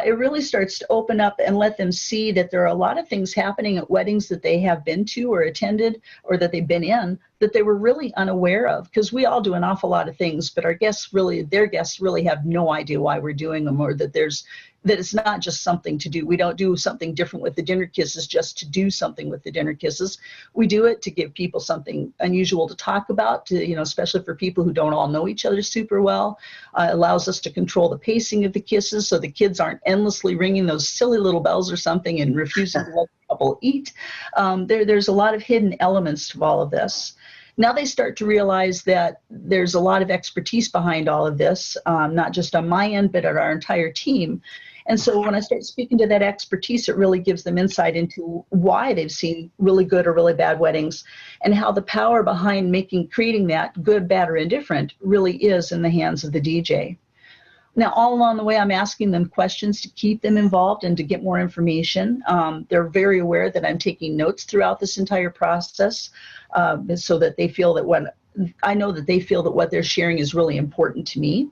It really starts to open up and let them see that there are a lot of things happening at weddings that they have been to or attended or that they've been in that they were really unaware of, because we all do an awful lot of things, but their guests really have no idea why we're doing them, or that it's not just something to do. We don't do something different with the dinner kisses just to do something with the dinner kisses. We do it to give people something unusual to talk about, especially for people who don't all know each other super well. It allows us to control the pacing of the kisses so the kids aren't endlessly ringing those silly little bells or something and refusing to let the couple eat. There's a lot of hidden elements to all of this. Now they start to realize that there's a lot of expertise behind all of this, not just on my end, but at our entire team. And so when I start speaking to that expertise, it really gives them insight into why they've seen really good or really bad weddings, and how the power behind creating that good, bad, or indifferent really is in the hands of the DJ. Now, all along the way, I'm asking them questions to keep them involved and to get more information. They're very aware that I'm taking notes throughout this entire process, so that they feel that what they're sharing is really important to me.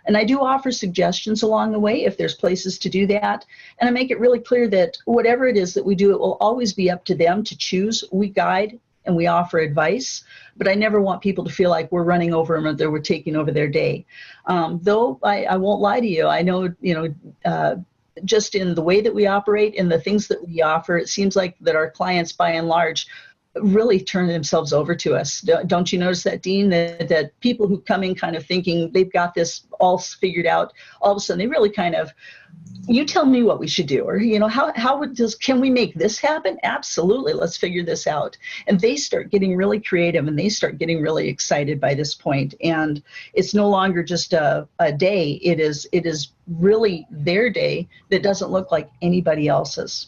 And I do offer suggestions along the way if there's places to do that. And I make it really clear that whatever it is that we do, it will always be up to them to choose. We guide and we offer advice, but I never want people to feel like we're running over them or that we're taking over their day. Though I won't lie to you, I know, just in the way that we operate and the things that we offer, it seems like that our clients, by and large, really turn themselves over to us. Don't you notice that, Dean, that people who come in kind of thinking they've got this all figured out, all of a sudden they really kind of, you tell me what we should do, or, can we make this happen? Absolutely. Let's figure this out. And they start getting really creative and they start getting really excited by this point. And it's no longer just a day. It is really their day that doesn't look like anybody else's.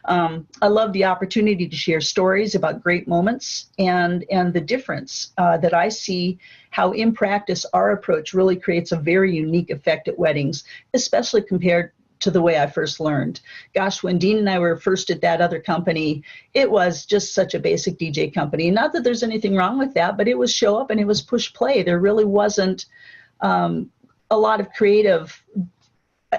I love the opportunity to share stories about great moments and the difference that I see, how in practice our approach really creates a very unique effect at weddings, especially compared to the way I first learned. Gosh, when Dean and I were first at that other company, it was just such a basic DJ company. Not that there's anything wrong with that, but it was show up and it was push play. There really wasn't a lot of creative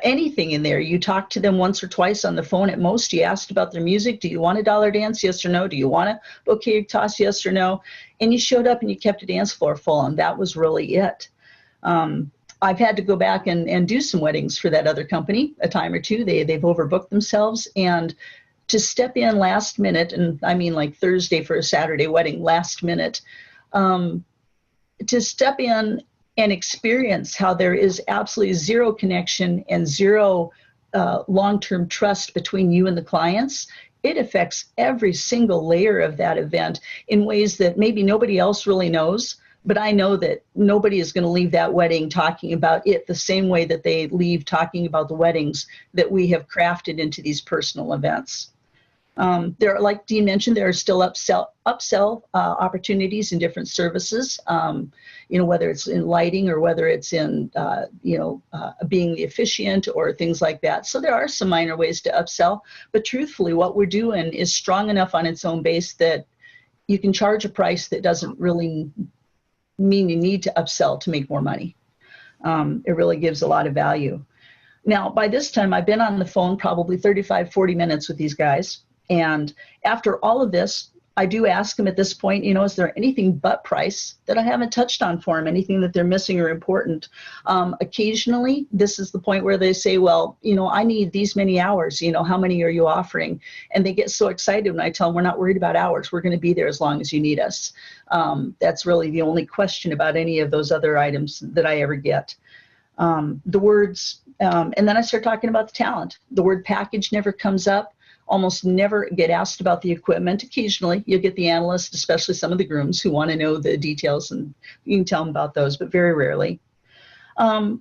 anything in there. You talked to them once or twice on the phone at most. You asked about their music. Do you want a dollar dance? Yes or no? Do you want a bouquet toss? Yes or no? And you showed up and you kept the dance floor full, and that was really it. I've had to go back and do some weddings for that other company a time or two. They've overbooked themselves, and to step in last minute, and I mean like Thursday for a Saturday wedding, last minute, to step in and experience how there is absolutely zero connection and zero long-term trust between you and the clients. It affects every single layer of that event in ways that maybe nobody else really knows, but I know that nobody is going to leave that wedding talking about it the same way that they leave talking about the weddings that we have crafted into these personal events. There are, like Dean mentioned, there are still upsell opportunities in different services, whether it's in lighting or whether it's in, being the officiant or things like that. So there are some minor ways to upsell, but truthfully, what we're doing is strong enough on its own base that you can charge a price that doesn't really mean you need to upsell to make more money. It really gives a lot of value. Now, by this time, I've been on the phone probably 35, 40 minutes with these guys. And after all of this, I do ask them at this point, is there anything but price that I haven't touched on for them, anything that they're missing or important? Occasionally, this is the point where they say, well, I need these many hours, how many are you offering? And they get so excited when I tell them we're not worried about hours. We're going to be there as long as you need us. That's really the only question about any of those other items that I ever get. The words, and then I start talking about the talent. The word package never comes up. Almost never get asked about the equipment. Occasionally, you'll get the analyst, especially some of the grooms, who want to know the details, and you can tell them about those, but very rarely.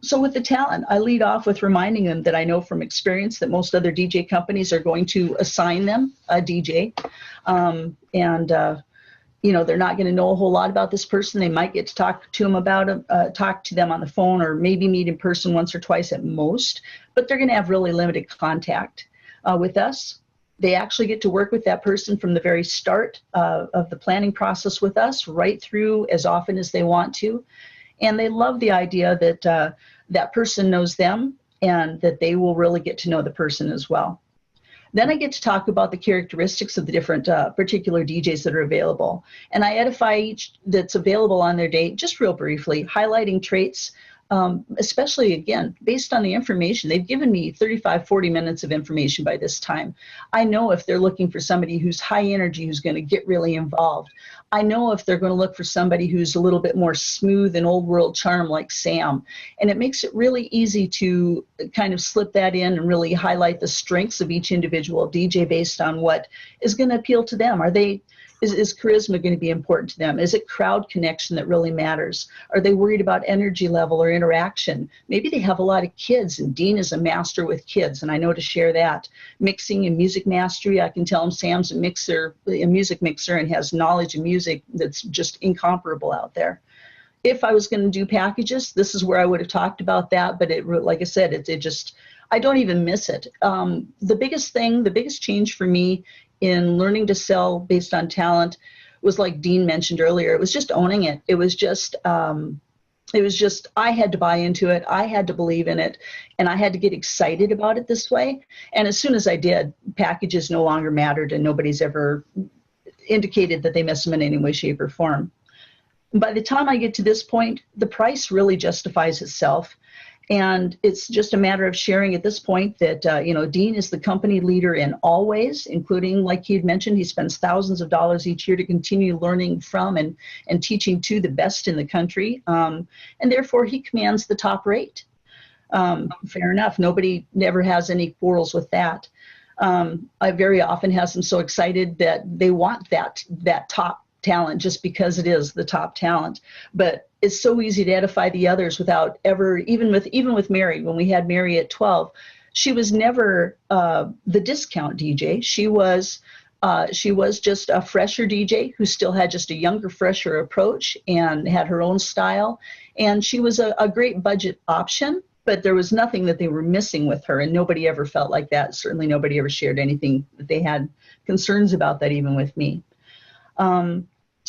So with the talent, I lead off with reminding them that I know from experience that most other DJ companies are going to assign them a DJ. They're not going to know a whole lot about this person. They might get to talk to them on the phone, or maybe meet in person once or twice at most, but they're going to have really limited contact with us. They actually get to work with that person from the very start of the planning process with us, right through as often as they want to. And they love the idea that that person knows them and that they will really get to know the person as well. Then I get to talk about the characteristics of the different particular DJs that are available. And I edify each that's available on their date, just real briefly, highlighting traits, especially, again, based on the information. They've given me 35, 40 minutes of information by this time. I know if they're looking for somebody who's high energy, who's going to get really involved. I know if they're going to look for somebody who's a little bit more smooth and old world charm like Sam. And it makes it really easy to kind of slip that in and really highlight the strengths of each individual DJ based on what is going to appeal to them. Is charisma going to be important to them? Is it crowd connection that really matters? Are they worried about energy level or interaction? Maybe they have a lot of kids, and Dean is a master with kids, and I know to share that. Mixing and music mastery, I can tell him Sam's a music mixer, and has knowledge of music that's just incomparable out there. If I was going to do packages, this is where I would have talked about that, but like I said, I don't even miss it. The biggest change for me in learning to sell based on talent was, like Dean mentioned earlier, it was just owning it. It was just I had to buy into it. I had to believe in it, and I had to get excited about it this way. And as soon as I did, packages no longer mattered, and nobody's ever indicated that they miss them in any way, shape, or form. By the time I get to this point, the price really justifies itself. And it's just a matter of sharing at this point that, Dean is the company leader in all ways, including, like he had mentioned, he spends thousands of dollars each year to continue learning from and teaching to the best in the country. And therefore, he commands the top rate. Fair enough. Nobody never has any quarrels with that. I very often have them so excited that they want that top talent just because it is the top talent. But it's so easy to edify the others without ever, even with Mary, when we had Mary at 12, she was never the discount DJ. She was just a fresher DJ who still had just a younger, fresher approach and had her own style. And she was a great budget option, but there was nothing that they were missing with her, and nobody ever felt like that. Certainly nobody ever shared anything that they had concerns about that, even with me.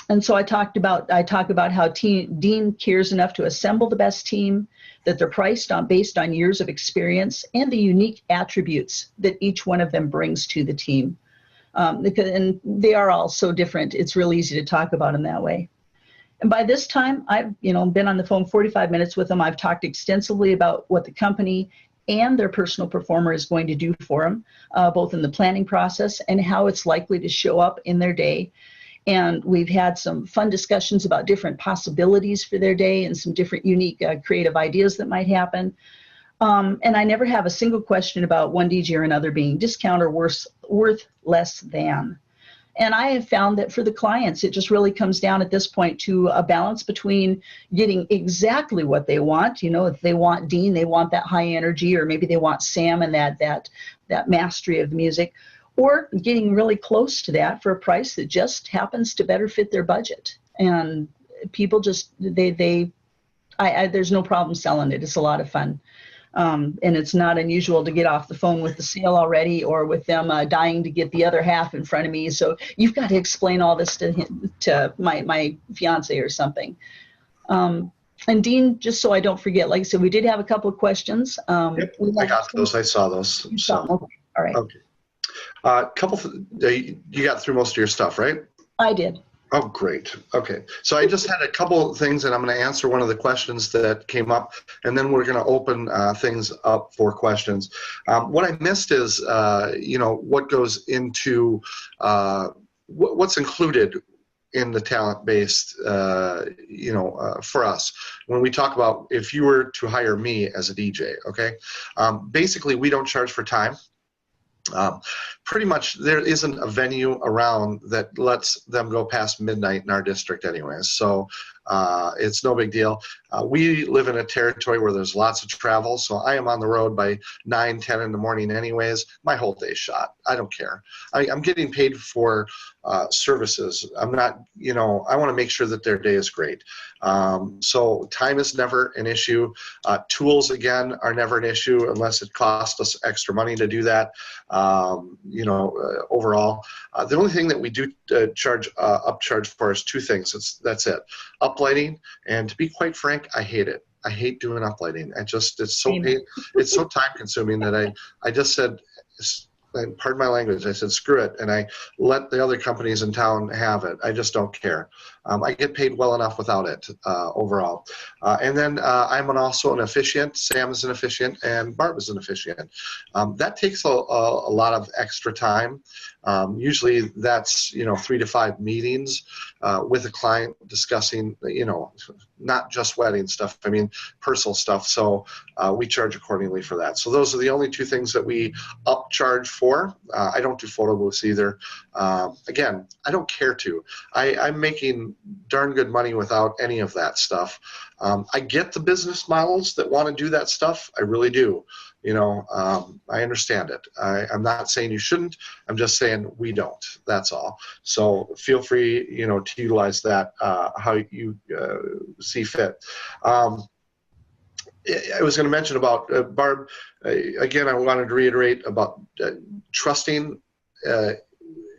And so I talk about how Dean cares enough to assemble the best team, that they're based on years of experience and the unique attributes that each one of them brings to the team. And they are all so different. It's real easy to talk about them that way. And by this time, I've been on the phone 45 minutes with them. I've talked extensively about what the company and their personal performer is going to do for them, both in the planning process and how it's likely to show up in their day. And we've had some fun discussions about different possibilities for their day and some different unique creative ideas that might happen. And I never have a single question about one DJ or another being discount or worth less than. And I have found that for the clients, it just really comes down at this point to a balance between getting exactly what they want. If they want Dean, they want that high energy, or maybe they want Sam and that mastery of the music, or getting really close to that for a price that just happens to better fit their budget. And people just, there's no problem selling it. It's a lot of fun. And it's not unusual to get off the phone with the sale already, or with them dying to get the other half in front of me. So you've got to explain all this to my fiance or something. And Dean, just so I don't forget, like I said, we did have a couple of questions. Yep, I got those. I saw those. So. Okay. All right. Okay. You got through most of your stuff, right? I did. Oh, great. Okay. So I just had a couple of things, and I'm going to answer one of the questions that came up, and then we're going to open things up for questions. What I missed is, what goes into what's included in the talent-based, for us. When we talk about if you were to hire me as a DJ, okay? Basically, we don't charge for time. Pretty much there isn't a venue around that lets them go past midnight in our district anyways, so it's no big deal. We live in a territory where there's lots of travel, so I am on the road by 9, 10 in the morning anyways. My whole day's shot. I don't care. I'm getting paid for services. I'm not, I want to make sure that their day is great. So time is never an issue. Tools, again, are never an issue unless it costs us extra money to do that. Overall, the only thing that we do upcharge for is two things. That's it. Uplighting, and to be quite frank, I hate it. I hate doing uplighting. It's so time consuming that I just said, pardon my language, I said screw it, and I let the other companies in town have it. I just don't care. I get paid well enough without it overall. And then I'm also an officiant. Sam is an officiant, and Barb is an officiant. That takes a lot of extra time. Usually that's 3 to 5 meetings with a client discussing not just wedding stuff, I mean personal stuff. So we charge accordingly for that. So those are the only two things that we upcharge for. I don't do photo booths either. Again, I don't care to. I'm making darn good money without any of that stuff. I get the business models that want to do that stuff. I really do. I understand it. I'm not saying you shouldn't. I'm just saying we don't. That's all. So feel free, to utilize that how you see fit. I was going to mention about Barb. Again, I wanted to reiterate about trusting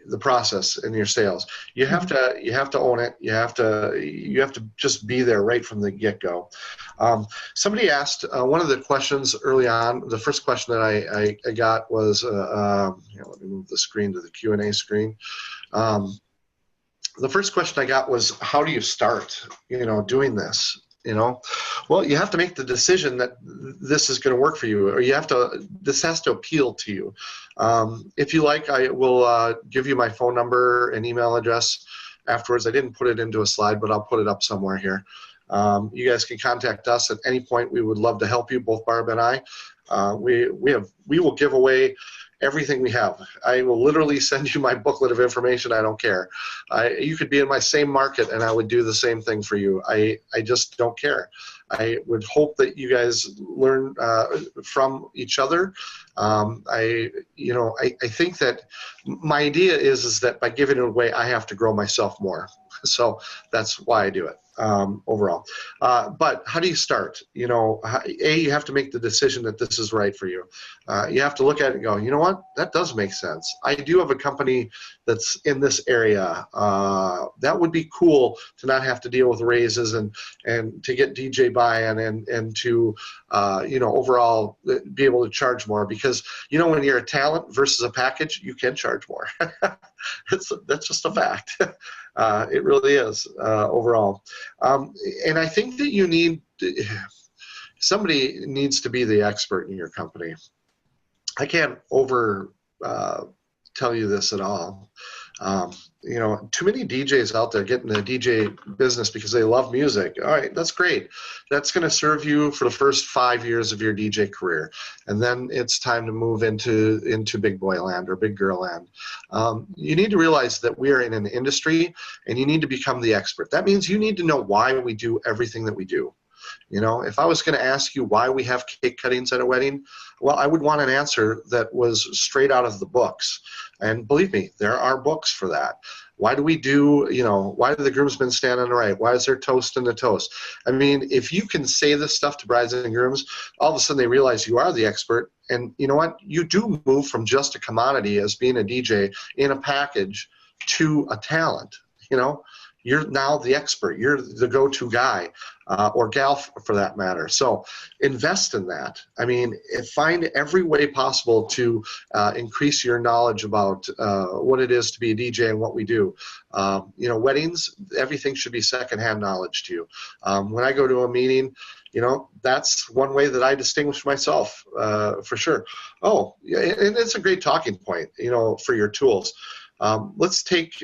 the process in your sales. You have to own it. You have to just be there right from the get-go. Somebody asked one of the questions early on. The first question that I got was let me move the screen to the Q&A screen. The first question I got was, how do you start doing this? Well, you have to make the decision that this is going to work for you, or this has to appeal to you. If you like, I will give you my phone number and email address afterwards. I didn't put it into a slide, but I'll put it up somewhere here. You guys can contact us at any point. We would love to help you, both Barb and I. We will give away everything we have. I will literally send you my booklet of information. I don't care. You could be in my same market and I would do the same thing for you. I just don't care. I would hope that you guys learn from each other. I think that my idea is that by giving it away, I have to grow myself more. So that's why I do it. Overall. But how do you start? You have to make the decision that this is right for you. You have to look at it and go, you know what? That does make sense. I do have a company that's in this area. That would be cool to not have to deal with raises and to get DJ buy-in and to, overall be able to charge more, because, when you're a talent versus a package, you can charge more. That's just a fact. It really is overall. And I think that somebody needs to be the expert in your company. I can't tell you this at all. Too many DJs out there getting the DJ business because they love music. All right, that's great. That's going to serve you for the first 5 years of your DJ career. And then it's time to move into big boy land or big girl land. You need to realize that we are in an industry and you need to become the expert. That means you need to know why we do everything that we do. If I was going to ask you why we have cake cuttings at a wedding, well, I would want an answer that was straight out of the books. And believe me, there are books for that. Why do we why do the groomsmen stand on the right? Why is there toast in the toast? I mean, if you can say this stuff to brides and grooms, all of a sudden they realize you are the expert. And you know what? You do move from just a commodity as being a DJ in a package to a talent, You're now the expert. You're the go-to guy or gal for that matter. So invest in that. I mean, find every way possible to increase your knowledge about what it is to be a DJ and what we do. Weddings, everything should be secondhand knowledge to you. When I go to a meeting, that's one way that I distinguish myself for sure. Oh, and it's a great talking point, for your tools. Let's take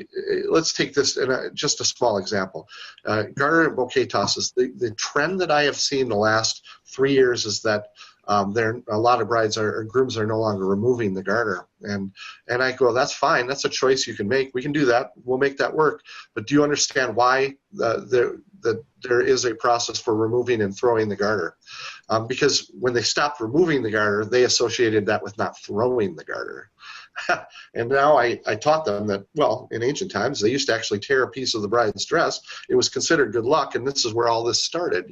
this in just a small example. Garter and bouquet tosses. The trend that I have seen the last 3 years is that a lot of brides or grooms are no longer removing the garter, and I go, that's fine. That's a choice you can make. We can do that. We'll make that work. But do you understand why there is a process for removing and throwing the garter? Because when they stopped removing the garter, they associated that with not throwing the garter. And now I taught them that, well, in ancient times, they used to actually tear a piece of the bride's dress. It was considered good luck, and this is where all this started,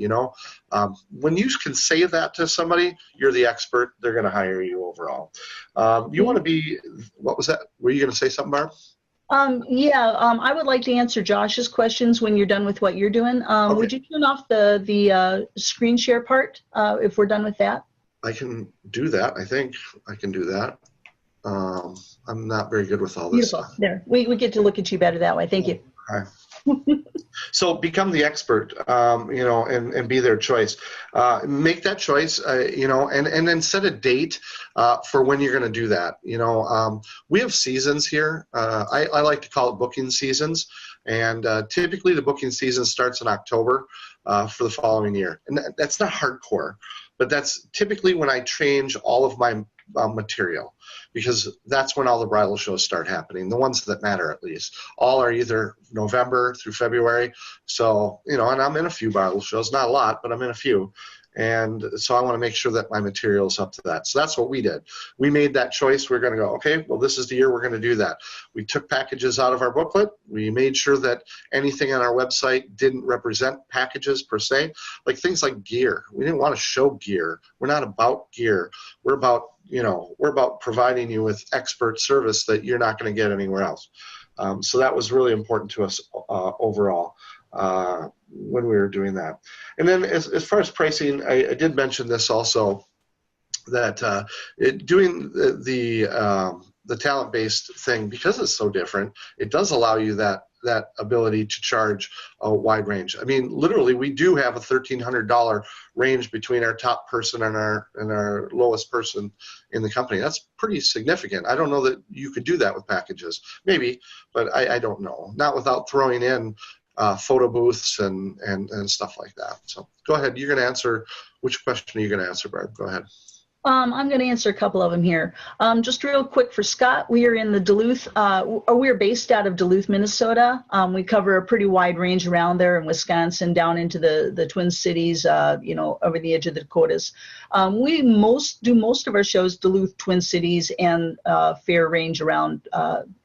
When you can say that to somebody, you're the expert. They're going to hire you overall. You want to be, what was that? Were you going to say something, Barb? I would like to answer Josh's questions when you're done with what you're doing. Okay. Would you turn off the screen share part if we're done with that? I can do that. I think I can do that. I'm not very good with all this. Beautiful. There, we get to look at you better that way. Thank you. Okay. So become the expert, and be their choice. Make that choice, and then set a date for when you're going to do that. We have seasons here. I like to call it booking seasons, and typically the booking season starts in October for the following year. And that's not hardcore, but that's typically when I change all of my material, because that's when all the bridal shows start happening, the ones that matter at least. All are either November through February. So, and I'm in a few bridal shows, not a lot, but I'm in a few. And so I want to make sure that my material is up to that. So that's what we did. We made that choice. We're going to go, okay, well, this is the year we're going to do that. We took packages out of our booklet. We made sure that anything on our website didn't represent packages per se, like things like gear. We didn't want to show gear. We're not about gear. We're about providing you with expert service that you're not going to get anywhere else. So that was really important to us overall when we were doing that. And then as far as pricing, I did mention this also, that doing the talent-based thing, because it's so different, it does allow you that ability to charge a wide range. I mean, literally, we do have a $1,300 range between our top person and our lowest person in the company. That's pretty significant. I don't know that you could do that with packages. Maybe, but I don't know. Not without throwing in photo booths and stuff like that. So go ahead. You're going to answer. Which question are you going to answer, Barb? Go ahead. I'm going to answer a couple of them here. Just real quick for Scott, we are in the Duluth, we are based out of Duluth, Minnesota. We cover a pretty wide range around there in Wisconsin, down into the Twin Cities, over the edge of the Dakotas. We do most of our shows Duluth, Twin Cities, and fair range around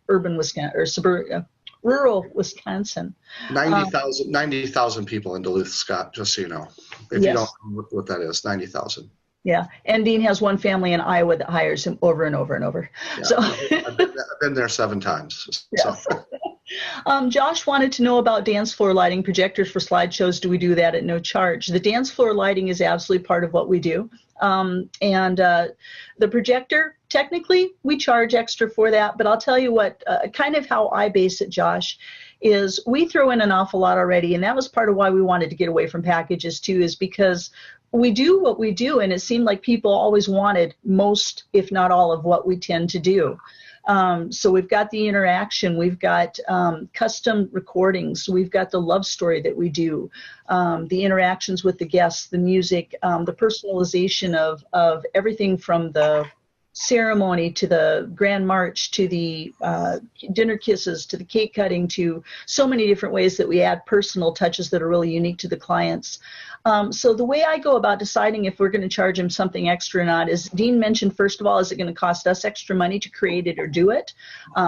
urban Wisconsin or rural Wisconsin. 90,000 people in Duluth, Scott, just so you know. If you don't know what that is, 90,000. Yeah, and Dean has one family in Iowa that hires him over and over and over. Yeah, so I've been there 7 times. Yes. So. Josh wanted to know about dance floor lighting projectors for slideshows. Do we do that at no charge? The dance floor lighting is absolutely part of what we do. And the projector, technically, we charge extra for that. But I'll tell you what, kind of how I base it, Josh, is we throw in an awful lot already, and that was part of why we wanted to get away from packages too, is because we do what we do, and it seemed like people always wanted most, if not all, of what we tend to do. So we've got the interaction, we've got custom recordings, we've got the love story that we do, the interactions with the guests, the music, the personalization of everything from the ceremony to the grand march to the dinner kisses to the cake cutting, to so many different ways that we add personal touches that are really unique to the clients. So the way I go about deciding if we're going to charge them something extra or not is, Dean mentioned, first of all, is it going to cost us extra money to create it or do it?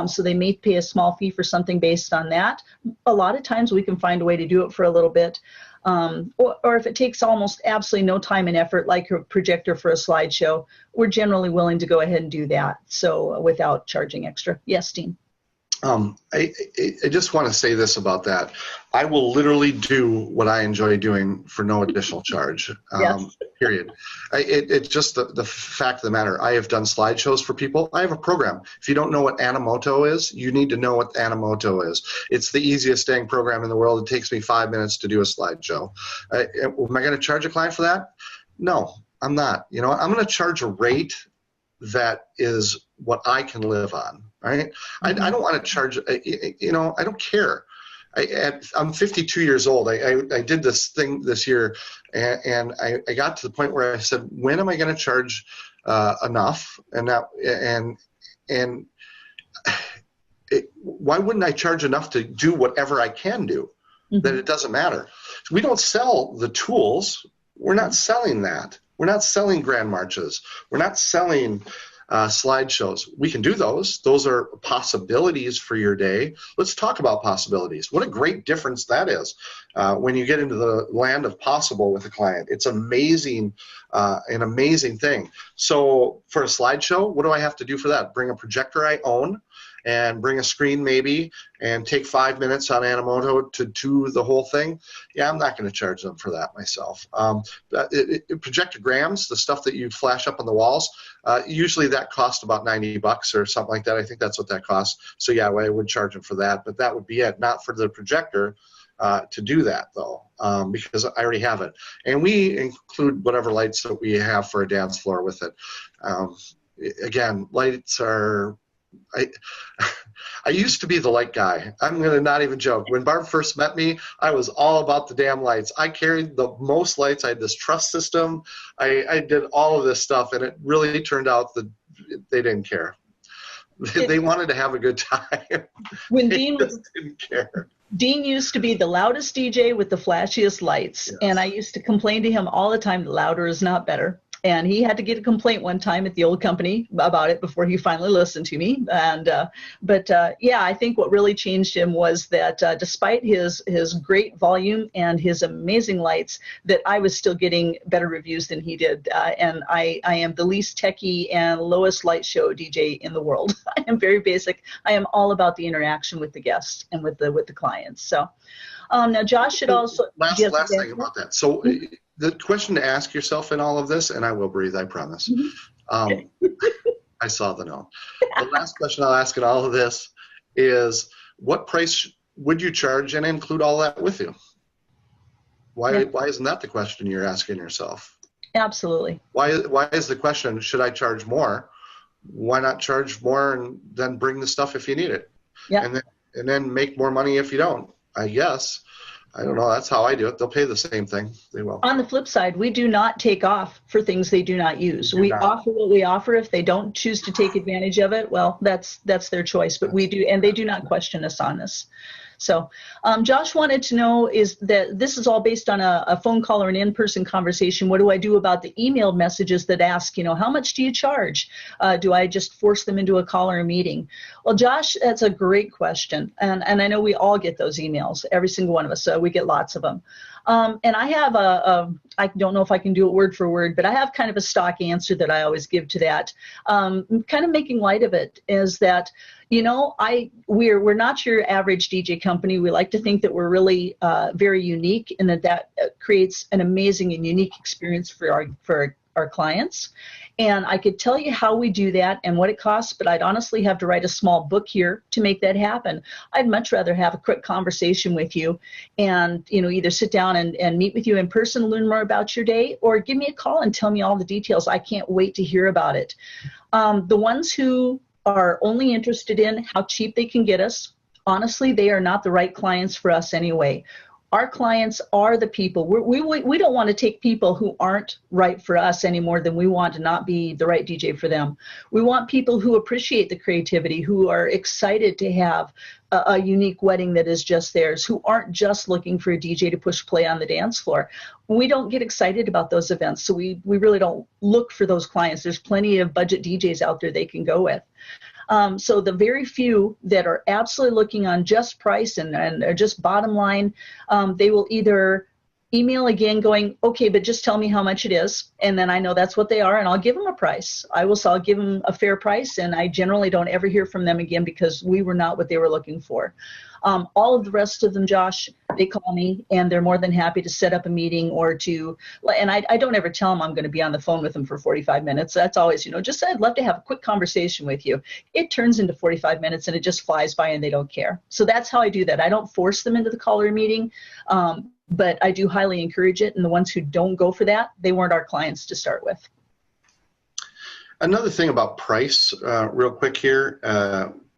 So they may pay a small fee for something based on that. A lot of times we can find a way to do it for a little bit. Or if it takes almost absolutely no time and effort, like a projector for a slideshow, we're generally willing to go ahead and do that. So without charging extra. Yes, Dean. I just want to say this about that. I will literally do what I enjoy doing for no additional charge, Yes. period. It's just the fact of the matter. I have done slideshows for people. I have a program. If you don't know what Animoto is, you need to know what Animoto is. It's the easiest dang program in the world. It takes me 5 minutes to do a slideshow. Am I going to charge a client for that? No, I'm not. You know, I'm going to charge a rate that is what I can live on. Right? I don't want to charge, you know, I don't care. I'm 52 years old. I did this thing this year, and I got to the point where I said, when am I going to charge enough? Why wouldn't I charge enough to do whatever I can do? Mm-hmm. That it doesn't matter. We don't sell the tools. We're not selling that. We're not selling grand marches. We're not selling slideshows. We can do those. Those are possibilities for your day. Let's talk about possibilities. What a great difference that is when you get into the land of possible with a client. It's amazing, an amazing thing. So for a slideshow, what do I have to do for that? Bring a projector I own and bring a screen maybe and take 5 minutes on Animoto to do the whole thing. Yeah, I'm not going to charge them for that myself. Projectograms, the stuff that you flash up on the walls, usually that costs about $90 or something like that. I think that's what that costs. So yeah, I would charge them for that, but that would be it, not for the projector to do that though, because I already have it. And we include whatever lights that we have for a dance floor with it. Again, lights are, I used to be the light guy. I'm going to not even joke. When Barb first met me, I was all about the damn lights. I carried the most lights. I had this truss system. I did all of this stuff, and it really turned out that they didn't care. They wanted to have a good time. When Dean didn't care. Dean used to be the loudest DJ with the flashiest lights, yes. And I used to complain to him all the time, louder is not better. And he had to get a complaint one time at the old company about it before he finally listened to me. And yeah, I think what really changed him was that despite his great volume and his amazing lights, that I was still getting better reviews than he did. And I am the least techie and lowest light show DJ in the world. I am very basic. I am all about the interaction with the guests and with the clients. So now Josh should also last thing about that. So. Mm-hmm. The question to ask yourself in all of this, and I will breathe, I promise. Mm-hmm. I saw the note. The last question I'll ask in all of this is, what price would you charge and include all that with you? Why isn't that the question you're asking yourself? Absolutely. Why is the question, should I charge more? Why not charge more and then bring the stuff if you need it? Yeah. And then make more money if you don't, I guess. I don't know. That's how I do it. They'll pay the same thing. They will. On the flip side, we do not take off for things they do not use. We offer what we offer. If they don't choose to take advantage of it, well, that's their choice. But we do, and they do not question us on this. So Josh wanted to know, is that this is all based on a phone call or an in-person conversation. What do I do about the emailed messages that ask, how much do you charge? Do I just force them into a call or a meeting? Well, Josh, that's a great question. And I know we all get those emails, every single one of us. So we get lots of them. And I have I don't know if I can do it word for word, but I have kind of a stock answer that I always give to that. Kind of making light of it is that, we're not your average DJ company. We like to think that we're really very unique, and that creates an amazing and unique experience for our clients. And I could tell you how we do that and what it costs, but I'd honestly have to write a small book here to make that happen. I'd much rather have a quick conversation with you and, either sit down and meet with you in person, learn more about your day, or give me a call and tell me all the details. I can't wait to hear about it. The ones who are only interested in how cheap they can get us, honestly, they are not the right clients for us anyway. Our clients are the people. We don't want to take people who aren't right for us any more than we want to not be the right DJ for them. We want people who appreciate the creativity, who are excited to have a unique wedding that is just theirs, who aren't just looking for a DJ to push play on the dance floor. We don't get excited about those events, so we really don't look for those clients. There's plenty of budget DJs out there they can go with. So the very few that are absolutely looking on just price and just bottom line, they will either email again going, okay, but just tell me how much it is. And then I know that's what they are, and I'll give them a price. I'll give them a fair price, and I generally don't ever hear from them again because we were not what they were looking for. All of the rest of them, Josh, they call me, and they're more than happy to set up a meeting and I don't ever tell them I'm going to be on the phone with them for 45 minutes. That's always, just I'd love to have a quick conversation with you. It turns into 45 minutes, and it just flies by, and they don't care. So that's how I do that. I don't force them into the call or meeting, but I do highly encourage it, and the ones who don't go for that, they weren't our clients to start with. Another thing about price, real quick here,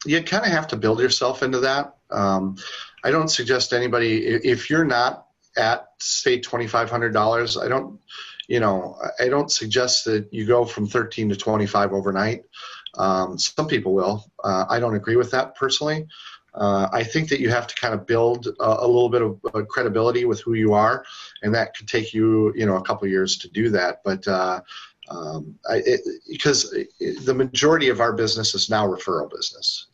you kind of have to build yourself into that. I don't suggest anybody, if you're not at, say, $2,500, I don't suggest that you go from 13 to 25 overnight. Some people will. I don't agree with that personally. I think that you have to kind of build a little bit of credibility with who you are, and that could take you, a couple of years to do that. But because the majority of our business is now referral business,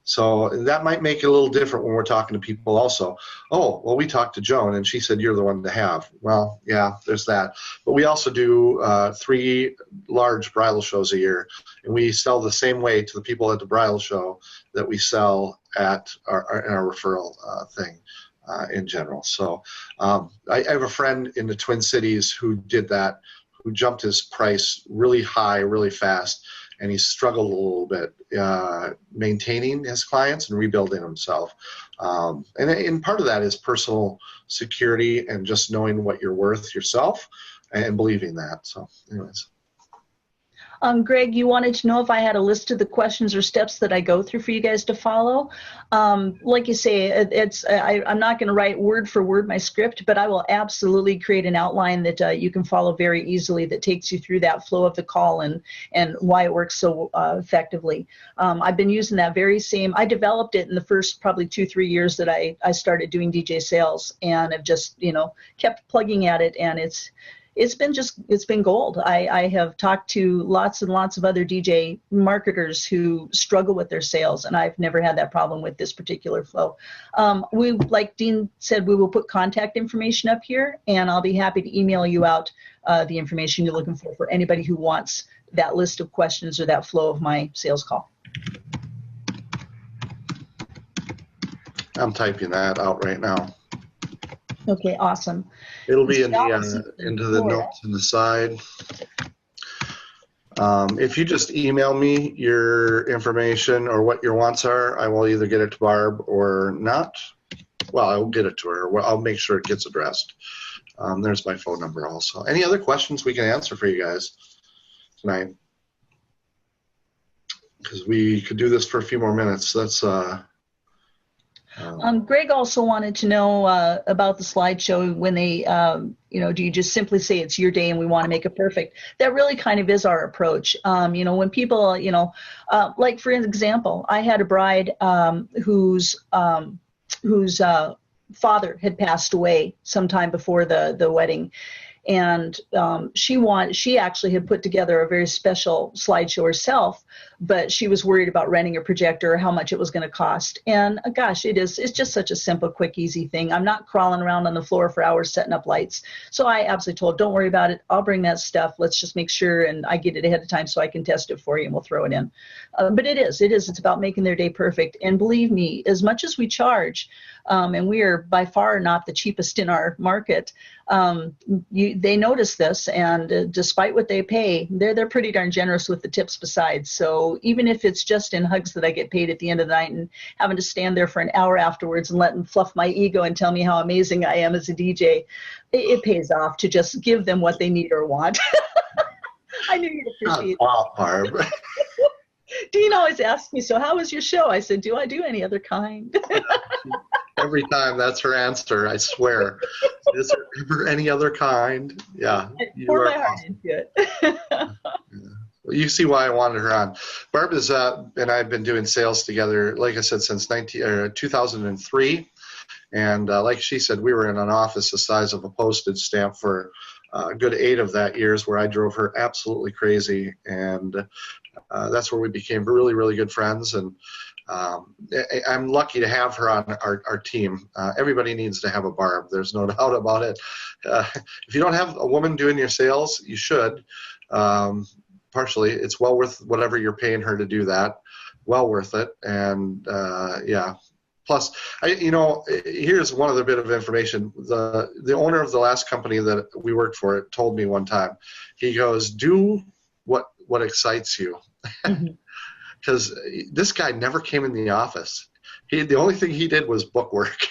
so that might make it a little different when we're talking to people also. Oh, well, we talked to Joan, and she said you're the one to have. Well, yeah, there's that. But we also do 3 large bridal shows a year, and we sell the same way to the people at the bridal show that we sell at our referral thing in general. So I have a friend in the Twin Cities who did that, who jumped his price really high, really fast, and he struggled a little bit maintaining his clients and rebuilding himself. And part of that is personal security and just knowing what you're worth yourself and believing that. So anyways. Greg, you wanted to know if I had a list of the questions or steps that I go through for you guys to follow. Like you say, I'm not going to write word for word my script, but I will absolutely create an outline that you can follow very easily that takes you through that flow of the call and why it works so effectively. I've been using that very same. I developed it in the first probably 2-3 years that I started doing DJ sales, and have just kept plugging at it, and it's been gold. I have talked to lots and lots of other DJ marketers who struggle with their sales, and I've never had that problem with this particular flow. Like Dean said, we will put contact information up here, and I'll be happy to email you out the information you're looking for anybody who wants that list of questions or that flow of my sales call. I'm typing that out right now. Okay, awesome. It'll be in into the notes on the side. If you just email me your information or what your wants are, I will either get it to Barb or not. Well, I will get it to her. Or I'll make sure it gets addressed. There's my phone number also. Any other questions we can answer for you guys tonight? Because we could do this for a few more minutes. That's Greg also wanted to know about the slideshow when they, do you just simply say it's your day and we want to make it perfect? That really kind of is our approach. When people, like for example, I had a bride whose father had passed away sometime before the wedding. And she actually had put together a very special slideshow herself, but she was worried about renting a projector or how much it was going to cost. And gosh, it's just such a simple, quick, easy thing. I'm not crawling around on the floor for hours setting up lights. So I absolutely told her, don't worry about it. I'll bring that stuff. Let's just make sure, and I get it ahead of time so I can test it for you and we'll throw it in. But it's about making their day perfect. And believe me, as much as we charge, and we are by far not the cheapest in our market, they notice this, and despite what they pay, they're pretty darn generous with the tips besides. So even if it's just in hugs that I get paid at the end of the night and having to stand there for an hour afterwards and let them fluff my ego and tell me how amazing I am as a DJ, it pays off to just give them what they need or want. I knew you'd appreciate wow, Barb. Dean always asks me, so how was your show? I said, do I do any other kind? Every time that's her answer, I swear. Is there ever any other kind? Yeah. I pour my heart into it. Yeah. Well, you see why I wanted her on. Barb is, and I've been doing sales together, like I said, since 2003. And like she said, we were in an office the size of a postage stamp for a good 8 of that years, where I drove her absolutely crazy. And that's where we became really, really good friends. And I'm lucky to have her on our team. Everybody needs to have a Barb. There's no doubt about it. If you don't have a woman doing your sales, you should. Partially, it's well worth whatever you're paying her to do that. Well worth it. And yeah. Plus, here's one other bit of information. The owner of the last company that we worked for told me one time. He goes, "Do what excites you." Because this guy never came in the office. The only thing he did was book work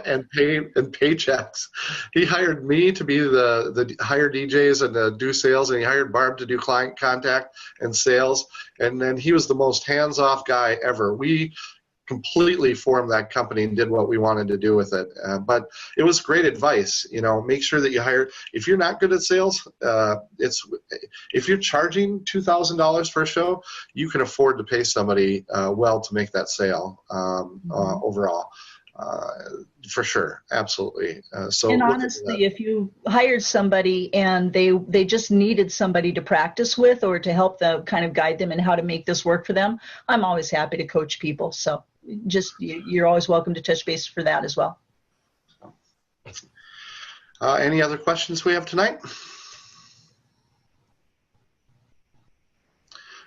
and paychecks. He hired me to be the hire DJs and to do sales, and he hired Barb to do client contact and sales. And then he was the most hands-off guy ever. We completely formed that company and did what we wanted to do with it. But it was great advice. Make sure that you hire. If you're not good at sales, if you're charging $2,000 for a show, you can afford to pay somebody well to make that sale overall. For sure, absolutely. And honestly, if you hired somebody and they just needed somebody to practice with or to help them kind of guide them in how to make this work for them, I'm always happy to coach people. So you're always welcome to touch base for that as well. Any other questions we have tonight?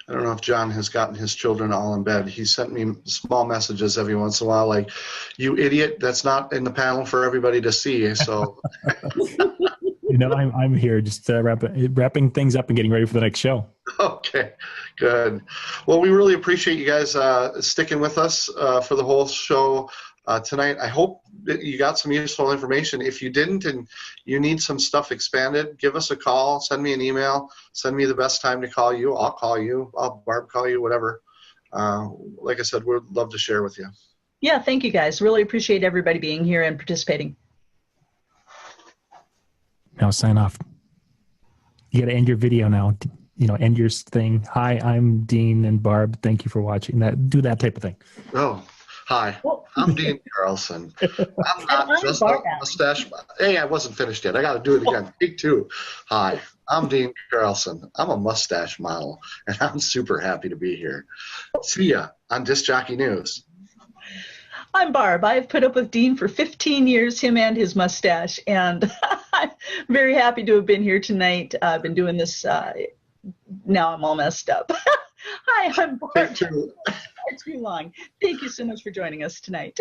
I don't know if John has gotten his children all in bed. He sent me small messages every once in a while like, "You idiot, that's not in the panel for everybody to see." So, I'm here just wrapping things up and getting ready for the next show. Okay, good. Well, we really appreciate you guys sticking with us for the whole show tonight. I hope that you got some useful information. If you didn't and you need some stuff expanded, give us a call, send me an email, send me the best time to call you. I'll call you. I'll Barb call you, whatever. Like I said, we'd love to share with you. Yeah, thank you guys. Really appreciate everybody being here and participating. Now sign off. You got to end your video now. End your thing. Hi, I'm Dean and Barb. Thank you for watching. Do that type of thing. Oh, hi. I'm Dean Carlson. I'm not just a mustache. Hey, I wasn't finished yet. I got to do it again. Take 2. Hi, I'm Dean Carlson. I'm a mustache model, and I'm super happy to be here. See ya on Disc Jockey News. I'm Barb. I've put up with Dean for 15 years, him and his mustache, and I'm very happy to have been here tonight. I've been doing this, now I'm all messed up. Hi, I'm Barb. Too Too long. Thank you so much for joining us tonight.